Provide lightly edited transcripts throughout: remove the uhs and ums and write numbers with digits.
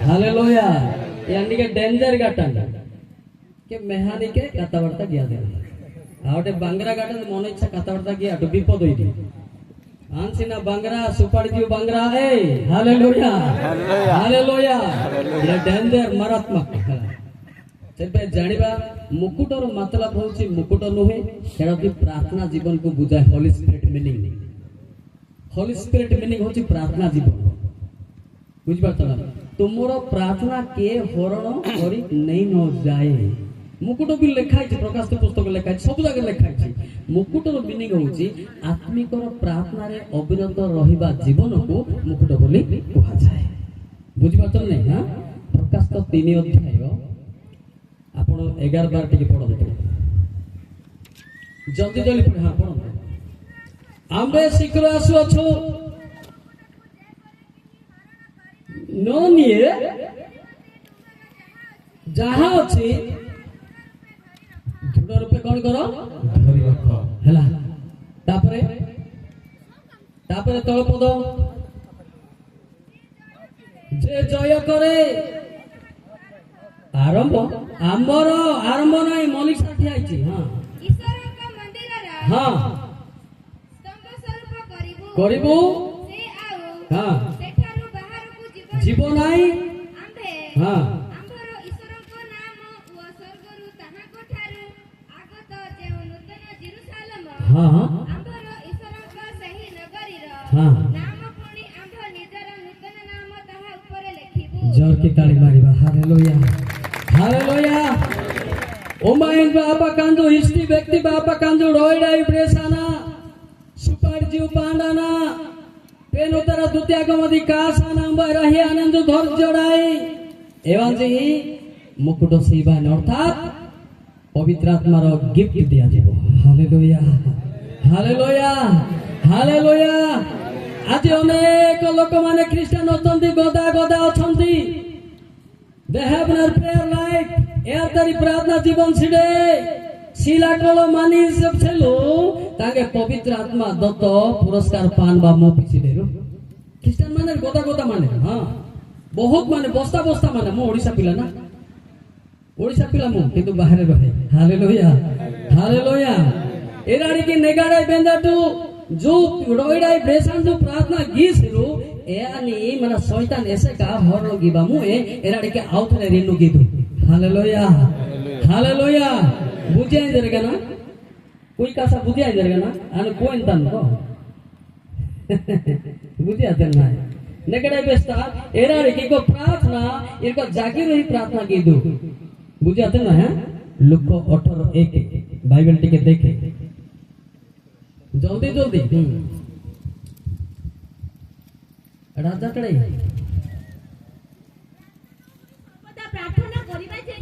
Hallelujah यानी के danger गाटन के मेहानी के कथावार्ता गया दे आउटे बांगरा गाटन मन इच्छा कथावार्ता गया तो विपद होई दी आंसिना बांगरा सुपारी जीव बांगरा ए हालेलुया हालेलुया ये डेंजर मारात्मक तेबे जानिबा मुकुटर मतलब होची मुकुट नुहे सेटा भी प्रार्थना जीवन को बुझाय होली स्पिरिट मीनिंग होची प्रार्थना जीवन बुझ पात ना तुमरो प्रार्थना के हरण करी नहीं न जाए मुकुट भी लिखाई प्रकाशित पुस्तक लिखाई सब जगह लिखाई मुकुटर मीनिंग होची आत्मिक प्रार्थना रे अविरत रहिबा जीवन को मुकुट बोली कहा जाए बुझ पात नहीं हां प्रकाशित 3 अध्याय आपण 11-12 टिके पढो जल्दी जल्दी पढो हां पढो आंबे शीघ्र आसु अछो नो निये जहां अछि दृढ़ रूपे कोन करो धरि रखो हैला तापरे तापरे तळ पद जे जय करे आरंभ आमर आरंभ नहीं मौलिक साथी आइछि हां ईश्वर का मंदिर रा हां स्तंभ स्वरूप करिबो से आउ हां सेठारु बाहर को जीवन नाही आंबे हां आंबर ईश्वर को नाम व स्वर्गरु ताहा को ठारु आगत जे नूतन जेरूशलेम हां हां आंबर ईश्वर का सही नगरी रा हां नाम पुणी आंब निजर नूतन नाम ताहा ऊपर लिखिबो जोर की ताली मारिबा हालेलुया हालेलुया ओमाइन बाबा कांजो हिस्टी व्यक्ति बाबा कांजो रोइडाई प्रेसाना सुपार जीव पांडाना पेनोतरा दुतिया गमदी कासाना अंबा रही आनंद घर जोड़ाई एवं जी मुकुट सेवान अर्थात पवित्र आत्मा रो गिफ्ट दिया जीवो हालेलुया हालेलुया हालेलुया आज अनेक लोक माने ख्रिस्टियन अछंती गदा गदा अछंती They have no prayer life. यार तेरी प्रार्थना जीवन छिड़े शिला कलो मानी सब चलो ताके पवित्र आत्मा दत्त पुरस्कार पान बा मो पिछले रो ख्रिस्टान माने गोदा गोदा माने हां बहुत माने बस्ता बस्ता माने मो ओडिसा पिला ना ओडिसा पिला मो किंतु बाहर रहे हालेलुया हालेलुया एराडी के नेगाडे बेंदाटू जो रोइडाई ब्रेसान जो प्रार्थना गीस रो यानी मन शैतान ऐसे का हर लोगी बामु एराडी के आउथले रेनु गीदु हालेलुया हालेलुया बुझे जरगा ना कोई कासा बुझे जरगा ना अन कोइन तन को बुझे आते ना नेगड़े बेस्ता एराडी की को प्रार्थना इनको जागी रही प्रार्थना गीदु बुझे आते ना है लुक 18:1 बाइबल टिके देखे जल्दी जल्दी राजा कड़े प्रार्थना करिबा जे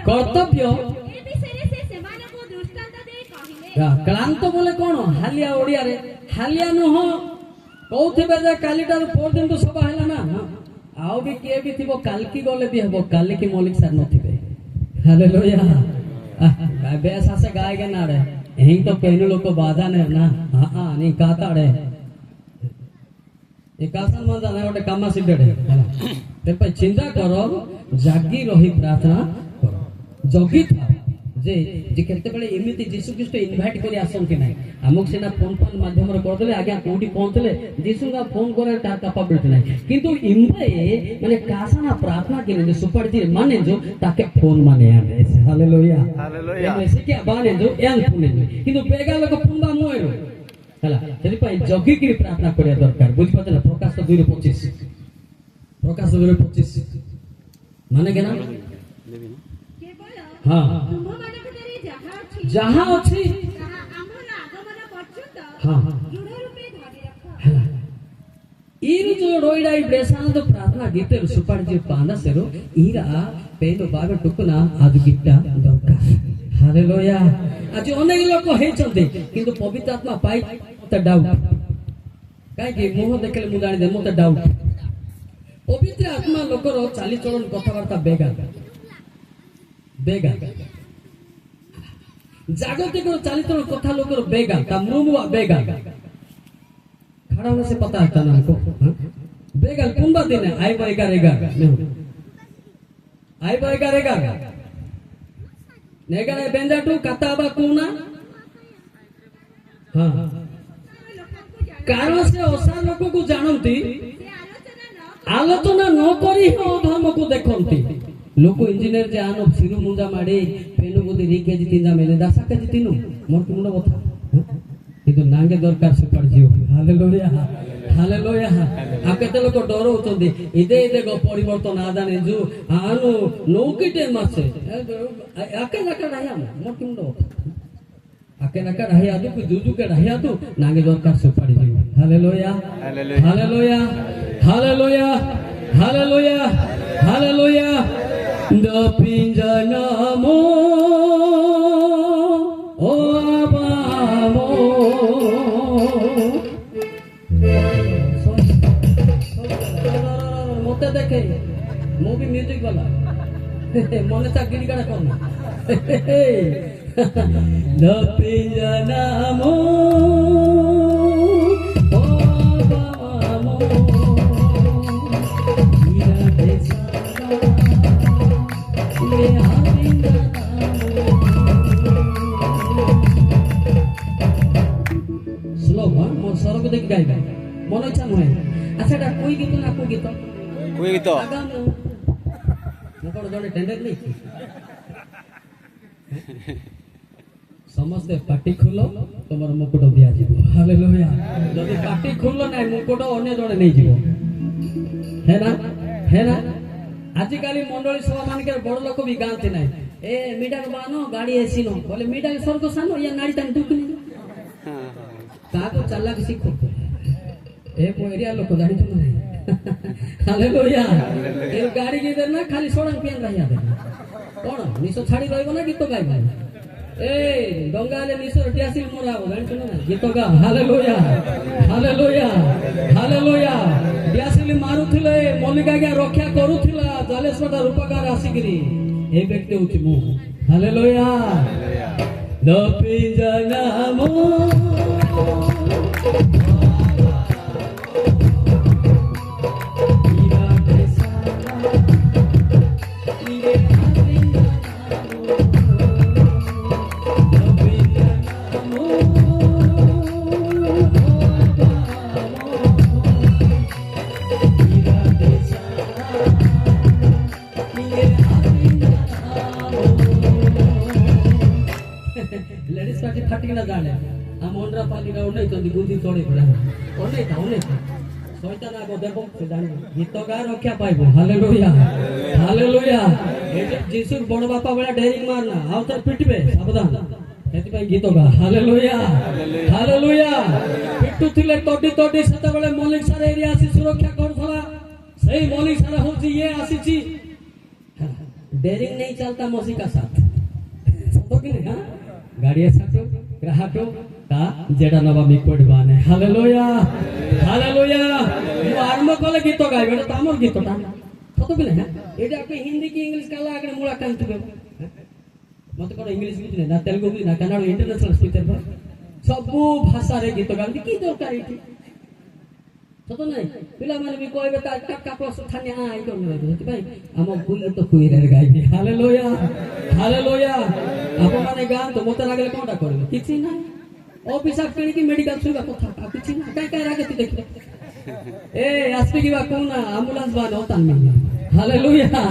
कर्तव्य ए विषय से सेमान को दृष्टांत दे कहिले क्लांत बोले कौन हालिया ओडिया रे हालिया नुह कौथिबे जे कालीटार पर दिन तो सभा हैला ना आउ भी के भी थिबो काल की गले भी हबो काल की मौलिक सर नथिबे हालेलुया बेस आसे गाय के ना रे एही तो कहनु लोग को बाधा ने ना हां नहीं कहता रे एकासन मन जाने गोटे कामा सिद्धड़े ते पे चिंता करो जागी रही प्रार्थना करो जगी था जे जे केते बेले एमिति यीशु ख्रीष्ट इनवाइट करी आसन कि नाही हमक सेना फोन माध्यम रे कर देले आगे कोठी पहुंचले यीशु का फोन करे ता कैपेबिलिटी नाही किंतु इम्बे माने कासाना प्रार्थना के जे सुपरती माने जो ताके फोन माने आने हालेलुया हालेलुया एसे के बाने जो एन फोन किंतु बेगा लोक पुंबा मोयरो हला तरी पई जगी की प्रार्थना करिया दरकार बुझ पतला प्रकाश 2:25 प्रकाश 2:25 माने के ना केवल हां तुम माने के जहां अछि आम्भर आगमन पर्यंत हां दृढ़ रूपे धरि रखो हला ईरु जो रोइडाई ब्रेसान तो प्रार्थना गीते सुपार जी पांदा सेरो ईरा पेलो बाबे टुकुना आज गिट्टा दरकार हालेलुया आज अनेक लोक हेचंते किंतु पवित्र आत्मा पाई मते डाउट काई कि मुह देखले मु जानि दे मते डाउट पवित्र आत्मा लोकर चाली चलन कथावार्ता बेगा बेगा जागतिक चाली चलन कथा लोकर बेगा ता मुमुआ बेगा खड़ा होने से पता है ना हमको बेगा कुंबा दिन आई बाई करेगा అయిపోయి గారేగా నేగనే బెంజాటు కతాబా కూనా ହଁ କାରଣ ସେ ଅସାର ଲୋକକୁ ଜାଣନ୍ତି, ଆଲୋଚନା ନ କରି ଅଧର୍ମକୁ ଦେଖନ୍ତି। ଲୋକ ଇଞ୍ଜିନିୟର ଯେ ଆନ ସିରୁ ମୁଞ୍ଜା ମାଡି ପେନୁ ବୁଦ୍ଧି 2 କେଜି 3 ମିଲେ 10 କେଜି ତିନୁ ମୋର କି ମୁଣ୍ଡ ବଥା କିନ୍ତୁ ନାଙ୍ଗେ ଦରକାର ସେ ପଡିଯିବ। Hallelujah hallelujah. ଆଉ କେତେ ଲୋକ ଡରଉଛନ୍ତି ଇଦେ ପରିବର୍ତ୍ତନ ଆଦାନେ ଜୁ ଆନୁ ନୌକିଟେ ମାସେ ଆକେ ଜାକା ରାହିଆ ମୋର କି ମୁଣ୍ଡ ବଥା आके नका रहिया दु कि जुजू के रहिया दु नांगे दरकार से पड़ी जीव। Hallelujah hallelujah hallelujah hallelujah hallelujah द पिंजनामो ओ बामो मते देखे मो भी म्यूजिक वाला मने चाकरी काड़ा करना the pinjanamo o bamo ira desana me slogan mo sorok dekh gaiba mon ichha nohe acha ta koi gito na koi gito agam mo ko jone tender nei ସମସ୍ତେ ପାଟି ଖୋଲ ତମର ମୁକୁଟ ଦିଆଯିବ। ହାଲେଲୁୟା। ଯଦି ପାଟି ଖୋଲ ନାହିଁ ମୁକୁଟ ଅନ୍ୟ ଜଣେ ନେଇଯିବ। ହେ ନା ଆଜିକାଲି ମଣ୍ଡଳୀ ସଭା ମାନଙ୍କରେ ବଡ ଲୋକ ବି ଗାଆନ୍ତି ନାହିଁ ଏ ମିଡାକ ବାନ ଗାଡି ଏସି ନ ବୋଲେ ମିଡାକ ସ୍ୱର୍ଗ ସାନ ୟା ନାଡି ତାନି ଟୁକୁନି ତାକୁ ଚାଲାକ ଶିଖ ଏ ଏରିଆ ଲୋକ ଜାଣିଛୁ ନା ନାହିଁ। ହାଲେଲୁୟା। ଏ ଗାଡି କି ନା ଖାଲି ସଡ଼କ ପିଆନ ରହିଆ ଦେ କଣ ନିଶ ଛାଡି ରହିବ ନା ଗୀତ ଗାଇବ ए डंगाले निसर टियासिल मोराबो जानिछु ना गीत गा। Hallelujah hallelujah hallelujah. टियासिल मारुथिले मल्लिका गा रक्षा करूथिला जालेश्वरटा रूपकार आसिगिरी ए व्यक्ति होछि मु। हालेलुया द पिंजनामो लेडीज पार्टी फाटी ना जाने हम ओनरा पाली रा ओनै तंदी गुदी तोड़े पड़ा ओनै था शैतान आगो देखो से जाने गीत गा रक्षा पाइबो। Hallelujah hallelujah. ए जीसु बड़ बापा बड़ा डेरिंग मारना आउ तर पिटबे सावधान एति भाई गीत गा। Hallelujah hallelujah. पिटु थिले तोडी सेते बेले मलिक सार एरिया आसी सुरक्षा करथला सही मलिक सार होची ये आसीची डेरिंग नहीं चलता मौसी का साथ सतो कि नहीं। हां गाड़ी साथो ग्राहको का जेडा नवा मिकोड बाने। Hallelujah hallelujah. ये आरंभ कले गीत गाइबे तो हमर गीतटा सतो कि नहीं। एटा आपके हिंदी की इंग्लिश काला आगे मूला कांतबे मत कोन इंग्लिश बुझने ना तेलुगु बुझने ना कन्नड़ इंटरनेशनल स्पीकर पर सब भाषा रे गीत गाबी की दरकार इठी सतो नहीं। पिला माने भी कहबे ता टक्का प्लस थाने आई करने होती भाई हम गुण तो कोई रे गाइबे। Hallelujah hallelujah. आप माने गान तो मते लागले कोनटा करबे किछि ना ऑफिस आकणी की मेडिकल सुविधा कथा किछि ना काय रागे तू देख ए आस्ते की बा कोना एम्बुलेंस बान होता नहीं। हालेलुया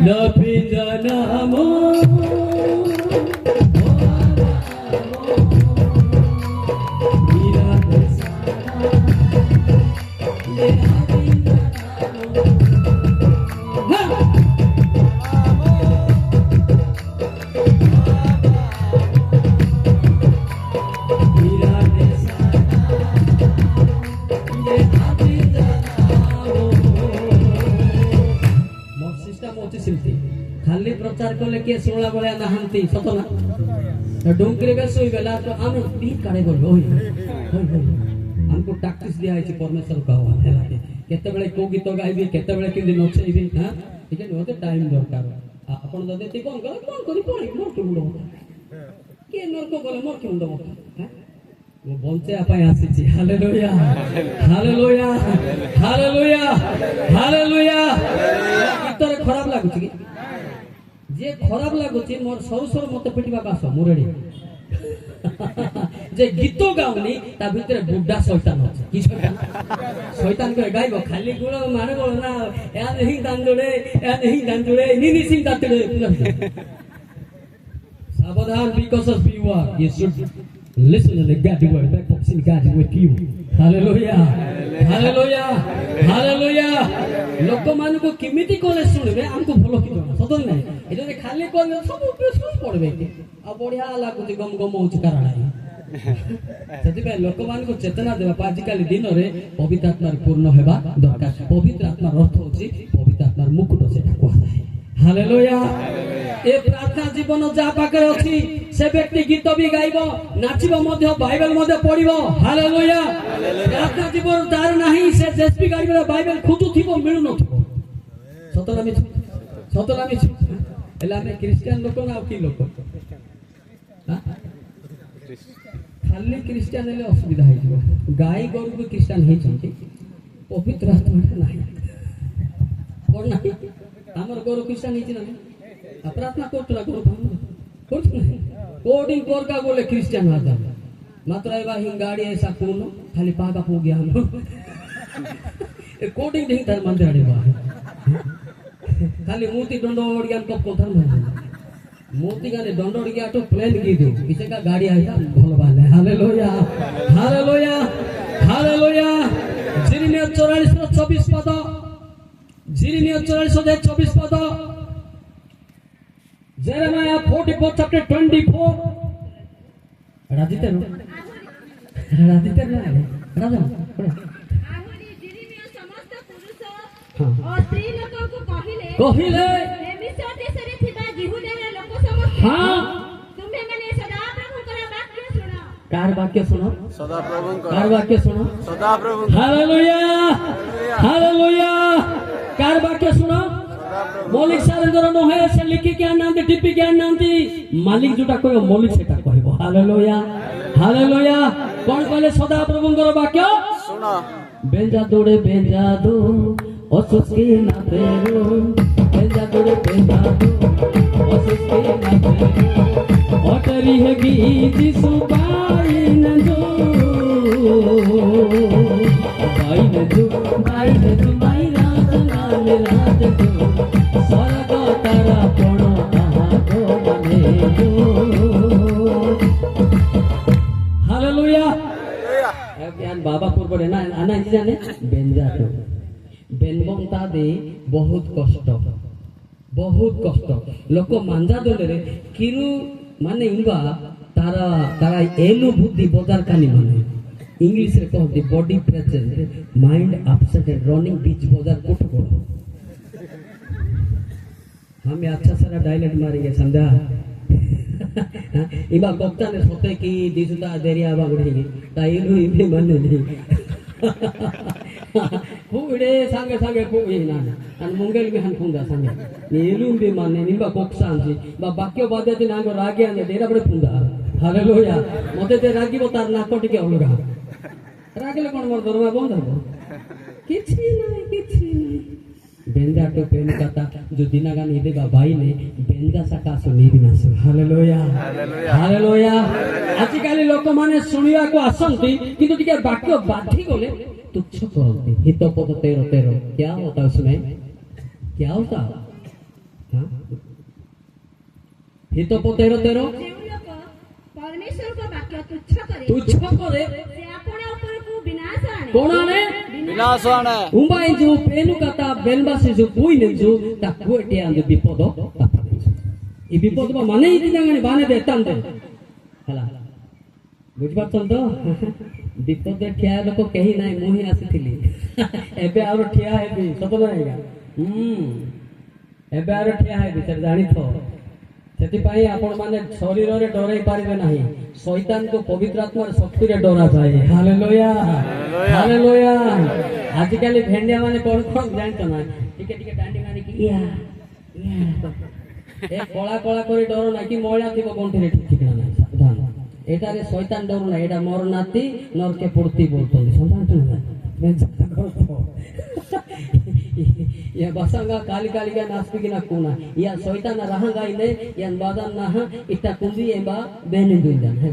द पिंजनामो खाली प्रचार कले के सुनला बळ्या नहांती सतो ना डोंकरे बेस होई बेला तो आमे बीट काढे बोल होई हमको टैक्टिस दिया है परमेश्वर कहवा हेलाते केते बेले को गीत गाइबी केते बेले किंदी नचैबी। हां ठीक है होते टाइम दरकार आपण जदे ती कोन करी पड़ी मोर के मुंड के मोर को बोले मोर के मुंड हां वो बंचे आपाय आसीची। Hallelujah hallelujah hallelujah hallelujah. गीत रे खराब लागुची যে ଖରାପ ଲାଗୁଛି ମୋର ସରୁ ସରୁ ମତେ ପିଟିବାକୁ ଆସ ମୁଁ ରେଡି যে গীত গাওনি তা ভিতরে বুড্ডা শয়তান আছে কি শয়তান শয়তান করে গাইব খালি গুলো মানে বলো না এ नहीं দান্দুড়ে এ नहीं দান্দুড়ে নিনি সিং দান্দুড়ে সাবধান because of you are you should listen to the God word that pops in God with you hallelujah hallelujah hallelujah ଲୋକମାନଙ୍କୁ କେମିତି କଲେ ଶୁଣିବେ ଆମକୁ ଭଲ କି ଜଣା ସତ ନାହିଁ ଏ ଯଦି ଖାଲି କହିବେ ସବୁ ପ୍ରେସର ପଡିବେ ଆଉ ବଢିଆ ଲାଗୁଛି ଗମ ଗମ ହଉଛି କାରଣ ସେଥିପାଇଁ ଲୋକମାନଙ୍କୁ ଚେତନା ଦେବା ଆଜିକାଲି ଦିନରେ ପବିତ୍ର ଆତ୍ମାରେ ପୂର୍ଣ୍ଣ ହେବା ଦରକାର ପବିତ୍ର ଆତ୍ମାର ଅର୍ଥ ହଉଛି ପବିତ୍ର ଆତ୍ମାର ମୁକୁଟ ସେଟା କୁହାଯାଏ ହାଲେଲୁୟା ଏ ପ୍ରାର୍ଥନା ଜୀବନ ଯାହା ପାଖରେ ଅଛି ସେ ବ୍ୟକ୍ତି ଗୀତ ବି ଗାଇବ ନାଚିବ ମଧ୍ୟ ବାଇବେଲ ମଧ୍ୟ ପଢିବ ହାଲେଲୁୟା ପ୍ରାର୍ଥନା ଜୀବନ ତାର ନାହିଁ ସେ ଜେସପି ଗାଇବ ବାଇବେଲ ଖୋଜୁଥିବ ମିଳୁନଥିବ ସତଲା ମିଛ ହେଲେ ଆମେ ଖ୍ରୀଷ୍ଟିଆନ ଲୋକ ନା ଆଉ କି ଲୋକ ଖାଲି ଖ୍ରୀଷ୍ଟିଆନ ହେଲେ ଅସୁବିଧା ହେଇଯିବ ଗାଈ ଗୋରୁ ବି ଖ୍ରୀଷ୍ଟିଆନ ହେଇଛନ୍ତି ପବିତ୍ର ଆତ୍ମାଟା ନାହିଁ କଣ ନାହିଁ ଆମର ଗୋରୁ ଖ୍ରୀଷ୍ଟିଆନ ହେଇଛି ନା ପ୍ରାର୍ଥନା କରୁଥିଲା ଗୋରୁ କରୁଛୁ कोडिंग कोर का बोले क्रिश्चियन आता मात्र एवा हिंगाड़ी ऐसा कौन खाली पागा हो गया हम कोडिंग नहीं धर्म मंदिर आड़े बा खाली मोती डंडोड़ गया कब को धर्म मोती गाने डंडोड़ गया तो प्लेन की दो पीछे का गाड़ी आया भोल वाले हालेलुया हालेलुया हालेलुया जिरमिया 44:24 पद जिरमिया 44:24 पद Jeremiah 44 chapter 24 ରାଜିତେ ରାଜା ଆହୁରି ଜିରିମିୟ ସମସ୍ତ ପୁରୁଷ ଓ ସ୍ତ୍ରୀ ଲୋକଙ୍କୁ କହିଲେ କହିଲେ ମିଶ୍ର ଦେଶରେ ଥିବା ଜିହୁଦାର ଲୋକ ସମସ୍ତେ ହଁ ତୁମେମାନେ ସଦାପ୍ରଭୁଙ୍କର ବାକ୍ୟ ଶୁଣ କାର ବାକ୍ୟ ଶୁଣ ସଦାପ୍ରଭୁଙ୍କର କାର ବାକ୍ୟ ଶୁଣ ସଦାପ୍ରଭୁ ହାଲେଲୁୟା ହାଲେଲୁୟା କାର ବାକ୍ୟ ଶୁଣ मौलिक सारेंद्र नहे से लिखी क्या नांती टिप्पी क्या नांती मालिक जोटा कहबो मौलिक सेटा कहबो हालेलुया हालेलुया कोन कहले सदा प्रभुଙ୍କର वाक्य ଶୁଣ बेंजा दो असुस्की ना पेरो बेंजा दो असुस्की ना पेरो ओटरी है गीत सुबाई न जो बाई राज नाल राज जो स्वर्ग तारा पण ताहा को बने जो हालेलुया ज्ञान बाबा पूर्व ना आना जी जाने बेंजा तो बेनबंता दे बहुत कष्ट लोक मांजा दोले किरु माने इंगा तारा तारा एलु बुद्धि बजार कानी माने इंग्लिश रे कहते body present mind upset running बीच बजार कोठ कोठ हम अच्छा सारा डायलेक्ट मारेंगे समझा इबा कोक्ता ने सोते की दिसुता देरिया बागड़ी ताइलु इबे मने नहीं फुडे सांगे सांगे फुई ना अन मंगल में हन फुंदा सांगे नीलु बे माने निबा कोक्सा अंजी बा बाक्य बादे दिन आगो रागे ने देरा बड़े फुंदा हालेलुया मते ते रागी बतार ना कोटी के अलगा रागले कोन मोर दरमा बंद हो किछि नहीं बेंजा तो पेन कथा जो दिना गान इदे भाई ने बेंजा सका सुनी बिना सु हालेलुया हालेलुया आजिकाली लोक माने सुनिया को आसंती किंतु टिके वाक्य बाधी गले तुच्छ करते हितपद 13 क्या होता उसमें क्या होता हां हितपद 13 ଯେଉଁ ଲୋକ ପରମେଶ୍ୱରଙ୍କ ବାକ୍ୟ ତୁଚ୍ଛ କରେ तुच्छ करे ସେ ଆପଣା ଉପରକୁ ବିନାଶ ଆଣେ कोण आने विनाश आणे उम्बाई जो पेनु कथा बेलबासी जो कोई ने जो ताकू एटे अंद विपद तापने ई विपद बा माने इति जंगने बाने देतांते हला बुझबातन तो विपद ठिया लोक कहि नाही मुही आसीथिली एबे आरो ठिया हेबी सतो रहेगा एबे आरो ठिया हेबी सर जानि थो सेति पाई आपण माने शरीर रे डरै पारिबे नाही शैतान को पवित्र आत्मा शक्ति रे डरा जाए हालेलुया हालेलुया आजिकाली भेंडिया माने कोन कोन जानतो ना टिके टिके डांडी माने कि या ए कोला कोला करी डरो ना कि मोळा थिबो कोंठी रे ठीक ना नाही सावधान एटा रे शैतान डरो ना एटा मोर नाती नरके पुर्ती बोलतो संधान ना मैं जाता करतो या बसंगा काली काली का नास्पी की ना कोना या शैतान रहंगा इने या बादान ना इटा कुंदी एबा बेनि दुइदान है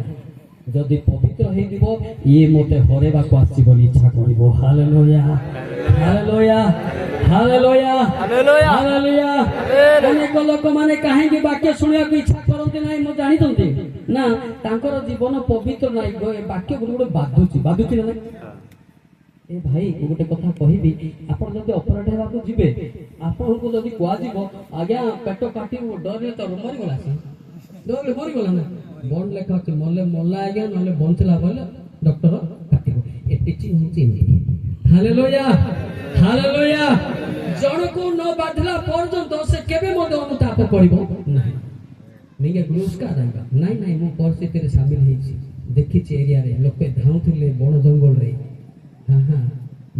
যদি পবিত্র হই দিব ইয়ে মতে হরেবাকু আসছি বলি ইচ্ছা করিব hallelujah hallelujah hallelujah hallelujah hallelujah ଅନେକ ଲୋକମାନେ କାହିଁକି ବାକ୍ୟ ଶୁଣିବାକୁ ଇଚ୍ଛା କରନ୍ତି ନାହିଁ ମୁଁ ଜାଣିଛନ୍ତି ନା ତାଙ୍କର ଜୀବନ ପବିତ୍ର ନାହିଁ ଏ ବାକ୍ୟ ଗୋଟେ ବାଧୁଛି ନା ନାହିଁ ଏ ଭାଇ ଗୋଟେ କଥା କହିବି ଆପଣ ଯଦି ଅପରାଧ ହେବାକୁ ଯିବେ ଆପଣଙ୍କୁ ଯଦି କୁହାଯିବ ଆଜ୍ଞା ପେଟ କାଟିବ ଡରରେ ତ ମରିଗଲା ସେ ଡରରେ ମରିଗଲା ନା ବଣ୍ଡ ଲେଖା ଅଛି ମଲେ ମଲା ଆଜ୍ଞା ନହେଲେ ବଞ୍ଚିଲା ବୋଲେ ଡକ୍ଟର କାଟିବ ଏ ଟିଚିଂ ହେଉଛି ହାଲେଲୁୟା ହାଲେଲୁୟା ଜଣକୁ ନ ବାଧିଲା ପର୍ଯ୍ୟନ୍ତ ସେ କେବେ ମଧ୍ୟ ଅନୁତାପ କରିବ ନାହିଁ ନିକେ ଗ୍ରୁସ୍କା ରହିବା ନାଇଁ ନାଇଁ ମୁଁ ପରିସ୍ଥିତିରେ ସାମିଲ ହେଇଛି ଦେଖିଛି ଏରିଆରେ ଲୋକେ ଧାଉଁଥିଲେ ବଣ ଜଙ୍ଗଲରେ ହଁ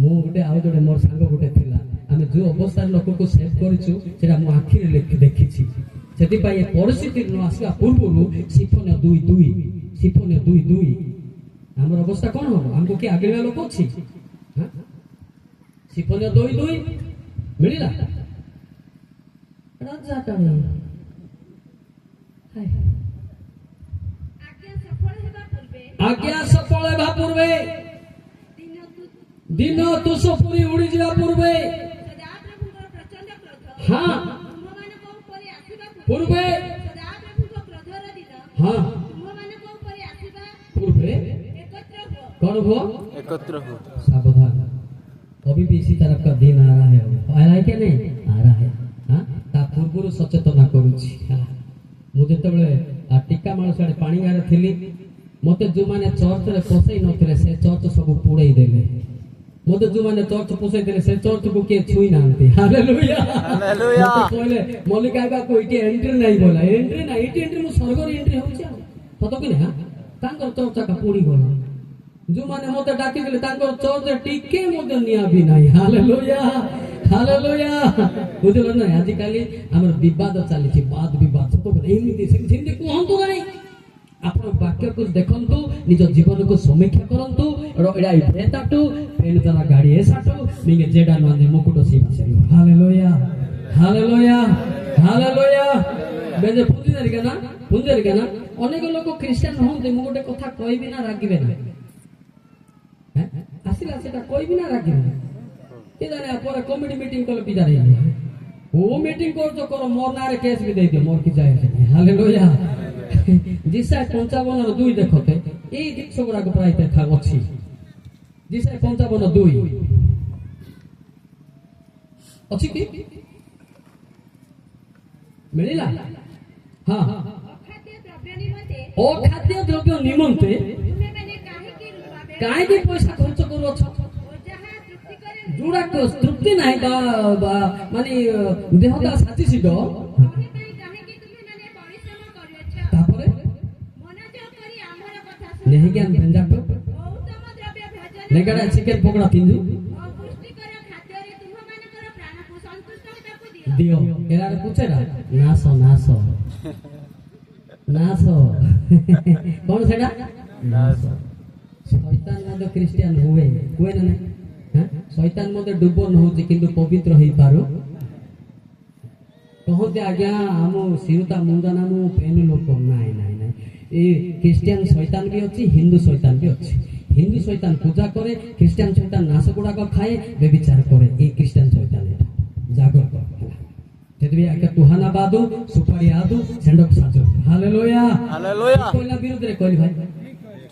ମୁଁ ଗୋଟେ ଆଉ ଜଣେ ମୋର ସାଙ୍ଗ ଗୋଟେ ଥିଲା ଆମେ ଯୋଉ ଅବସ୍ଥାରେ ଲୋକକୁ ସେଭ୍ କରିଛୁ ସେଟା ମୁଁ ଆଖିରେ ଦେଖିଛି ସେଥିପାଇଁ ଏ ପରିସ୍ଥିତି ନ ଆସିବା ପୂର୍ବରୁ ସିଫନ୍ୟ 2:2 ଆମର ଅବସ୍ଥା କଣ ହବ ଆମକୁ କିଏ ଆଗେଇବା ଲୋକ ଅଛି ସିଫନ୍ୟ 2:2 ମିଳିଲା ରାଜା କାଳେ ଆଜ୍ଞା ସଫଳ ହେବା ପୂର୍ବେ ଦିନ ତୁଷ ପୁରୀ ଉଡି ଯିବା ପୂର୍ବେ ହଁ ପୂର୍ବେ ହଁ ପୂର୍ବେ कौन हो एकत्र हो सावधान अभी भी इसी तरह का दिन आ रहा है क्या नहीं आ रहा है हाँ ता पूर्व सचेतना करुछि मु जेतबेले टीका माळ साडे पानी गारे थिली मते जो माने चर्च रे पसई नथिले से चर्च सब पुड़ई देले मते जो माने चर्च पसई देले से चर्च को के छुई नांती हालेलुया हालेलुया कहले मल्लिका का कोई के एंट्री नहीं बोला एंट्री ना इटी एंट्री मु स्वर्ग रे एंट्री होछि तो कि ना तांकर चर्च का पुड़ी गला जो माने मते डाकी देले तांकर चर्च टिके मते निया भी नाही हालेलुया हालेलुया बुझलो ना आज काली हमर विवाद चली छी वाद विवाद तो एमिति सेमति कहंतु नाही आपण वाक्य को देखंतु निज जीवन को समीक्षा करंतु एडा भेताटू पेन तला गाड़ी एसाटू निगे जेडा नंदे मुकुट सी भाषा हालेलुया हालेलुया हालेलुया बेजे पुंजरी ना अनेक लोक क्रिश्चियन होंते मु गोटे कथा कहबी ना रागिबे ना हैं आसिला सेटा कहबी ना रागिबे ना के जाने पर कमिटी मीटिंग कल बिदा रे ओ मीटिंग कर जो करो मोर नारे केस भी दे दे मोर की जाय हालेलुया जिसाय 55 रो 2 देखते ए जिक्स गुरा को प्राय था अछि जिसाय 55 2 अछि की मिलिला हां ओ खाद्य द्रव्य निमंते काहे की पैसा खर्च करू छ जुड़ा को तृप्ति नाही का माने देहता साथी सिद तापरे नहीं ज्ञान भेंजा तो नेगड़ा चिकन पकोड़ा तिंजु दियो एरा पूछेरा नासो कौन सेडा नास शैतान मते क्रिश्चियन हुए ना हां शैतान मते डुबो न होची किंतु पवित्र होई पारो कहते आज्ञा हम सिरुता मुंडा नाम पेन लोक नाई ए क्रिश्चियन शैतान भी अच्छी हिंदू शैतान भी अच्छी हिंदू शैतान पूजा करे क्रिश्चियन शैतान नाश गुड़ा खाए बेविचार करे ए क्रिश्चियन शैतान जागर कर तेतबी आके तुहाना बादू सुपारी आदू सेंडक साजो हालेलुया हालेलुया कोइला विरुद्ध रे कहली भाई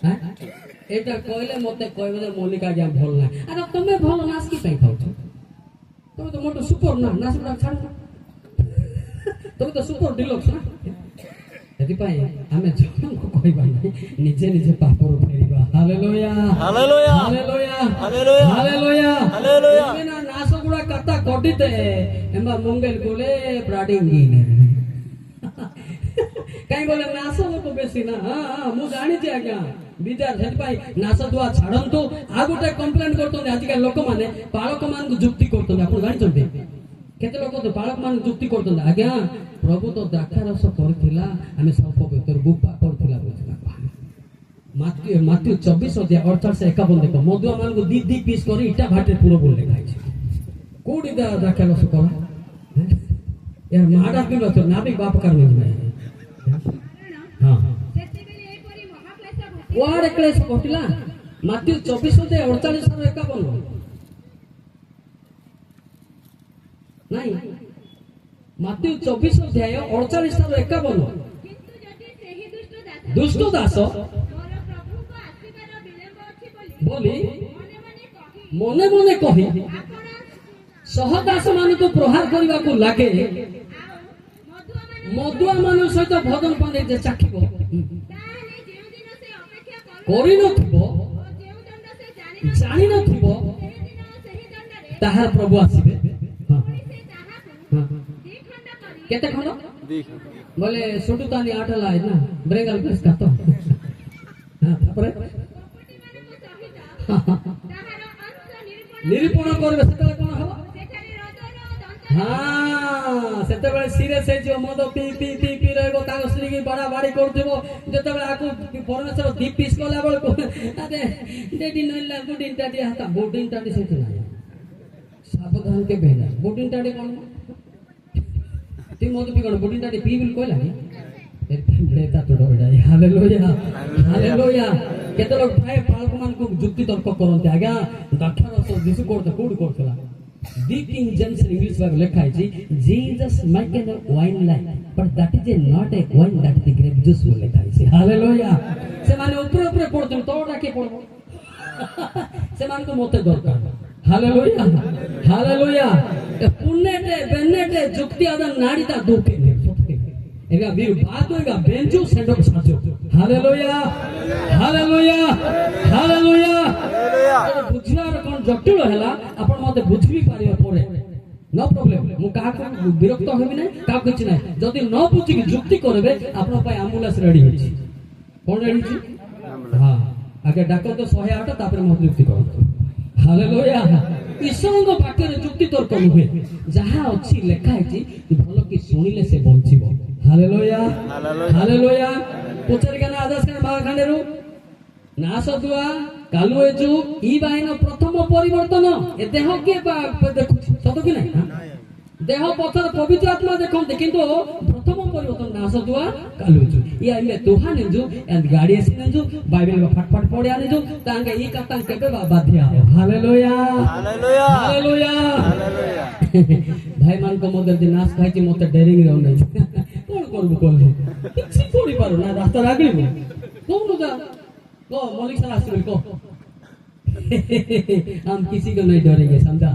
हां एटा कहले मते कहबे जे मल्लिका ज्ञान भल ना अरे तुमे भल नाच की पई खाउ तुमे तो मोटो सुपर ना नाच गुड़ा छाड़ तुमे तो सुपर डिलक्स ना ସେଥିପାଇଁ ଆମେ ଜଣଙ୍କୁ କହିବା ନାହିଁ ନିଜେ ନିଜେ ପାପରୁ ଫେରିବା hallelujah hallelujah hallelujah hallelujah hallelujah hallelujah ନା ନାସ ଗୁଡା କତା କଟିତେ ଏମ୍ବା ମଙ୍ଗଲ କୋଲେ ପ୍ରାଡିଙ୍ଗି କାଇଁ ବୋଲେ ନାସ ଲୋକ ବେଶୀ ନା ହଁ ମୁଁ ଜାଣିଛି ଆଜ୍ଞା ବିଜାର ସେଥିପାଇଁ ନାସ ଦୁଆ ଛାଡନ୍ତୁ ଆଉ ଗୋଟେ କମ୍ପ୍ଲେନ କରୁଛନ୍ତି ଆଜିକାଲି ଲୋକମାନେ ପାଳକ ମାନଙ୍କୁ ଯୁକ୍ତି କରୁଛନ୍ତି ଆପଣ ଜାଣିଛନ୍ତି केते लोक तो बालक मान जुक्ति करतन आज्ञा प्रभु तो द्राक्षा रस करथिला हमें सब पवित्र गुप्पा करथिला बुझला माथ्यू 24 अध्याय 48 से 51 देखो मधुआ मान को दी पीस करी इटा भाटे पूरा बोल लिखा है କୋଉଠି ଦାଖଲ କଲା यार माडा पिलो तो नाभी बाप कर में हां ସେତେବେଳେ ଏପରି ମହାକ୍ଲେଶ ଘଟିଲା। କୁଆଡେ କ୍ଲେଶ ଘଟିଲା ମାତ୍ୟୁ 24:48 ନାଇଁ ମାତ୍ୟୁ 24:48 କିନ୍ତୁ ଯଦି ସେହି ଦୁଷ୍ଟ ଦାସ ମୋର ପ୍ରଭୁଙ୍କ ଆସିବାର ବିଳମ୍ବ ଅଛି ବୋଲି ମନେ ମନେ କହି ମନେ ମନେ କହି ଆପଣ ସହଦାସ ମାନଙ୍କୁ ପ୍ରହାର କରିବାକୁ ଲାଗେ ଆଉ ମଧୁଆମାନେ ମଦୁଆ ମାନଙ୍କ ସହିତ ଭଜନ ପାଣ୍ଡେ ଯେ ଚାଖିବ ତାହେଲେ ଯେଉଁଦିନ ସେ ଅପେକ୍ଷା କରିନଥିବ ଓ ଯେଉଁ ଦଣ୍ଡ ସେ ଜାଣିନଥିବ ସେହିଦିନ ସେହି ଦଣ୍ଡରେ ତାହାର ପ୍ରଭୁ ଆସିବେ ହଁ ପୁଣି ସେ ତାହାକୁ ହଁ ଦ୍ୱିଖଣ୍ଡ କରି କେତେ ଖଣ୍ଡ देख बोले छोटू तानी 8 ला है ना ब्रेगल प्रेस का तो हां तापर କପଟିମାନଙ୍କ ସହିତ हाँ। ତାହାର ଅଂଶ निरूपण ନିରୂପଣ करबे सेतले कोन हबो ସେଠାରେ ରଜର ଦନ୍ତ हां सेतबेले सीरियस है जो मद पी पी पी पी रहबो ताको स्त्री की बड़ा बाड़ी करथिबो जेतबेले आकु परमेश्वर दीप पीस कला बेल अरे डेडी नइला बुडिन टाडी हाता बुडिन टाडी सेत ना सावधान के बेला बुडिन टाडी कोन ती मद पी कोन बुडिन टाडी पी बिल कोइला नि लेता तो डोडा हालेलुया हालेलुया केते लोग भाई पालक मान को युक्ति तर्क करते आज्ञा दक्षर सो दिसु करते कोड करतला दी किंग जेम्स इंग्लिश बाइबल लिखा है Jesus make an wine like but that is not a wine that the grape juice बोल लिखा है हालेलुया से माने ऊपर ऊपर पड़ते तोड़ा के पड़ो से मान को मोते दरकार हालेलुया हालेलुया पुण्यटे बेन्नेटे युक्ति आदा नाड़ीता दुखे ने एगा वीर बात होएगा बेंजो सेंडो साचो हालेलुया हालेलुया हालेलुया बुझियार कोन जटिल हैला आपण मते बुझबी पारिबा परे नो प्रॉब्लम मु का को विरक्त होबी नै का किछ नै जदी न बुझी कि युक्ति करबे आपण पय एम्बुलेंस रेडी होछि कोन रेडी छि हां आगे डाक्टर तो 108 तापर मत युक्ति करतो हालेलुया ईश्वरଙ୍କ ପାଖରେ ଯୁକ୍ତି ତର୍କ ନୁହେଁ ଯାହା ଅଛି ଲେଖା ହେଇଛି ଭଲ କି ଶୁଣିଲେ ସେ ବଞ୍ଚିବ ହାଲେଲୁୟା ହାଲେଲୁୟା ପଚାରି କାନା ଆଦାସ କାନା ମା ଖାଣ୍ଡେରୁ ନାଶ ଦୁଆ କାଲୁ ଏଜୁ ଇ ବାଇନ ପ୍ରଥମ ପରିବର୍ତ୍ତନ ଏ ଦେହ କିଏ ଦେଖୁଛି ସତ କି ନାହିଁ ଦେହ ପଥର ପବିତ୍ର ଆତ୍ମା ଦେଖନ୍ତି କିନ୍ତୁ ପ୍ରଥମ ପରିବର୍ତ୍ତନ ନାଶ ଦୁଆ କାଲୁ ଏଜୁ ଇ ଆଇଲେ ଦୁହା ନେଜୁ ଏଣ୍ଡ ଗାଡି ଏସି ନେଜୁ ବାଇବେଲ ଫଟଫଟ ପଡିଆ ନେଜୁ ତାଙ୍କେ ଇ କାତା କେବେ ବାଧ୍ୟ ହାଲେଲୁୟା हालेलुया हालेलुया हालेलुया भाई मान को मदर दिन नाश खाई छी मते डेरिंग रहउ नै कोन करबो कोले किछि कोडी पारो ना रास्ता लागलिबो कोन जा को मलिक सर आसिबे को हम किसी को नहीं डरेंगे समझा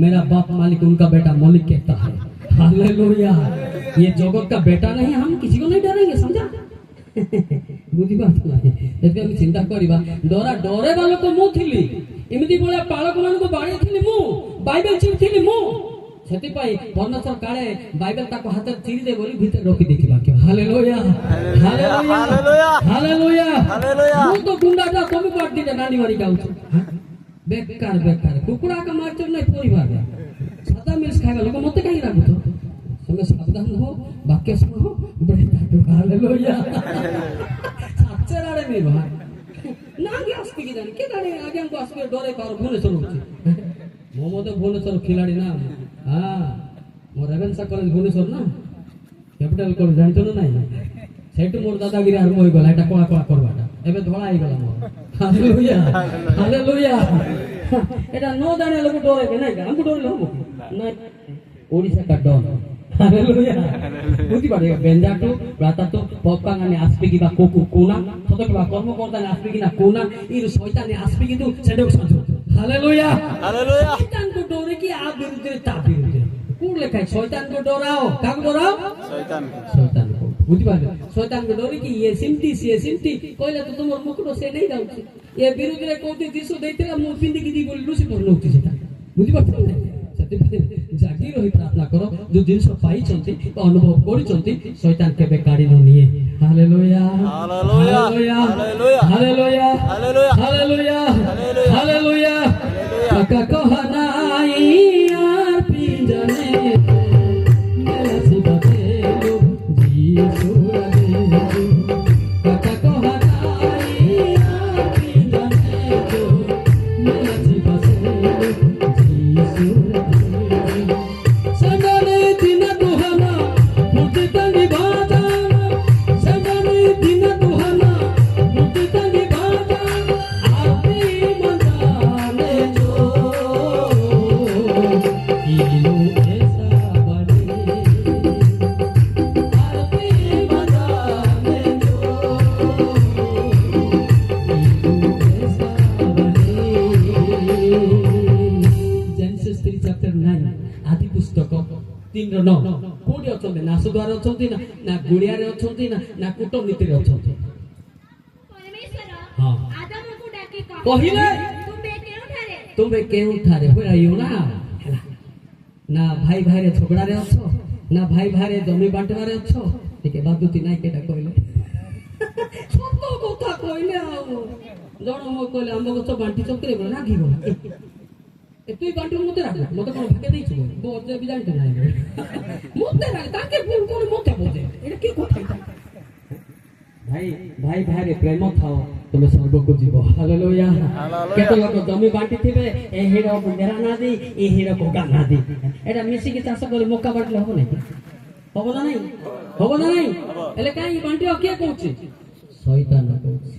मेरा बाप मालिक उनका बेटा मलिक कहता है हालेलुया ये जगत का बेटा नहीं हम किसी को नहीं डरेंगे समझा बुझी बात नहीं एते हम चिंता करिबा डरा डरे वाला को मु थिली एमिति बोले पालक मान को बाड़ी थिली मु बाइबल चिर थिली मु सेति पाई परमेश्वर काळे बाइबल ताको हाथ चिरी दे बोली भीतर रोकी देखिबा के hallelujah hallelujah hallelujah hallelujah hallelujah मु तो गुंडाटा कमी पाट दिते नानी मारी गाउछु बेकार बेकार कुकुड़ा का मारचो नहीं परिवार सादा मिर्च खाएगा लोग मते काई राखु तो संगे सावधान हो वाक्य सुनो बड़े ताटो हालेलुया सच्चे राडे में भाई नागे आस्पी की जानी के जाने आगे हमको आस्पी डरे पार भुवनेश्वर होची मोमो तो भुवनेश्वर खिलाड़ी ना हां मो रेवेन्सा कॉलेज भुवनेश्वर ना कैपिटल कॉलेज जानतो ना नहीं सेटू मोर दादागिरी आरंभ होई गला एटा कोला कोला करबाटा एबे धोळा आइ गला मोर हालेलुया हालेलुया एटा नो जाने लोग डरे के नहीं हमको डरे लो नहीं ओडिसा का डन हालेलुया बुझी पारे बेंजाटो प्रातातो पप्पांगाने आस्पे किबा कोकु कोना सतो किबा कर्मकर्ताने आस्पे किना कोना इ शयताने आस्पे किन्तु सेडक साजो हालेलुया हालेलुया शयतान को डरे कि आ विरुद्धे ता विरुद्धे कोन लेखाय शयतान को डराओ काको डराओ शैतान शयतान को बुझी पारे शयतान को डरे कि ये सिमटी कहले तो तुमर मुकुट से नहीं जाउछि ये विरुद्धे कोति दिसो देइतेला मु पिंदी की दी बोली लुसी पर नउछि सेटा बुझी पाछो जागी रही प्रार्थना करो जो जिनस पाई चंती अनुभव करी चंती शैतान केबे काढी न निये hallelujah hallelujah hallelujah hallelujah hallelujah hallelujah hallelujah hallelujah का कहनाई यार पिंजने मेरा सिबते लो जीसु रे का कहनाई यार पिंजने जो मेरा सिबते लो जीसु रे କୋଉଠି ଅଛନ୍ତି ନା ସୁଦ୍ୱାରେ ଅଛନ୍ତି ନା ଗୁଡିଆରେ ଅଛନ୍ତି ନା କୂଟନୀତିରେ ଅଛନ୍ତି ପରମେଶ୍ୱର ହଁ ଆଦମକୁ ଡାକି କହିଲେ ତୁମେ କେଉଁଠାରେ ହୁଏ ନା ହେଲା ନା ଭାଇ ଭାଇରେ ଝଗଡ଼ାରେ ଅଛ ନା ଭାଇ ଭାଇରେ ଜମି ବାଣ୍ଟିବାରେ ଅଛ ଟିକେ ବାଧୁତି ନାଇଁ କେଟା କହିଲେ ସତ କଥା କହିଲେ ଆଉ ଜଣ ମୋ କହିଲେ ଆମ୍ବ ଗଛ ବାଣ୍ଟି ଚକିରେ ବୋଲେ ରାଗିବ তুই বান্টির মধ্যে রাখো মতো কোনো ভাগে দিয়েছি বোঝে বি জানতে নাই মধ্যে রাখে তাকে ভুল করে মধ্যে বোঝে এটা কি কথা ভাই ভাই ভাইরে প্রেম থাও তুমি স্বর্গକୁ ଯିବ ହାଲେଲୁୟା କେତେ ଲୋକ ଜମି ବାଣ୍ଟି ଥିବେ ଏ ହିଡ଼ ଗେରା ନା ଦେଇ ଏ ହିଡ଼ କୋକା ନା ଦେଇ ଏଟା ମିଶିକି ଚାଷ କରି ମକା ବାଣ୍ଟିଲେ ହବ ନାହିଁ ହବ ନା ନାହିଁ ହବ ନା ନାହିଁ ହେଲେ କାହିଁ ବାଣ୍ଟିବ କିଏ କହୁଛି ଶୈତାନ କହୁଛି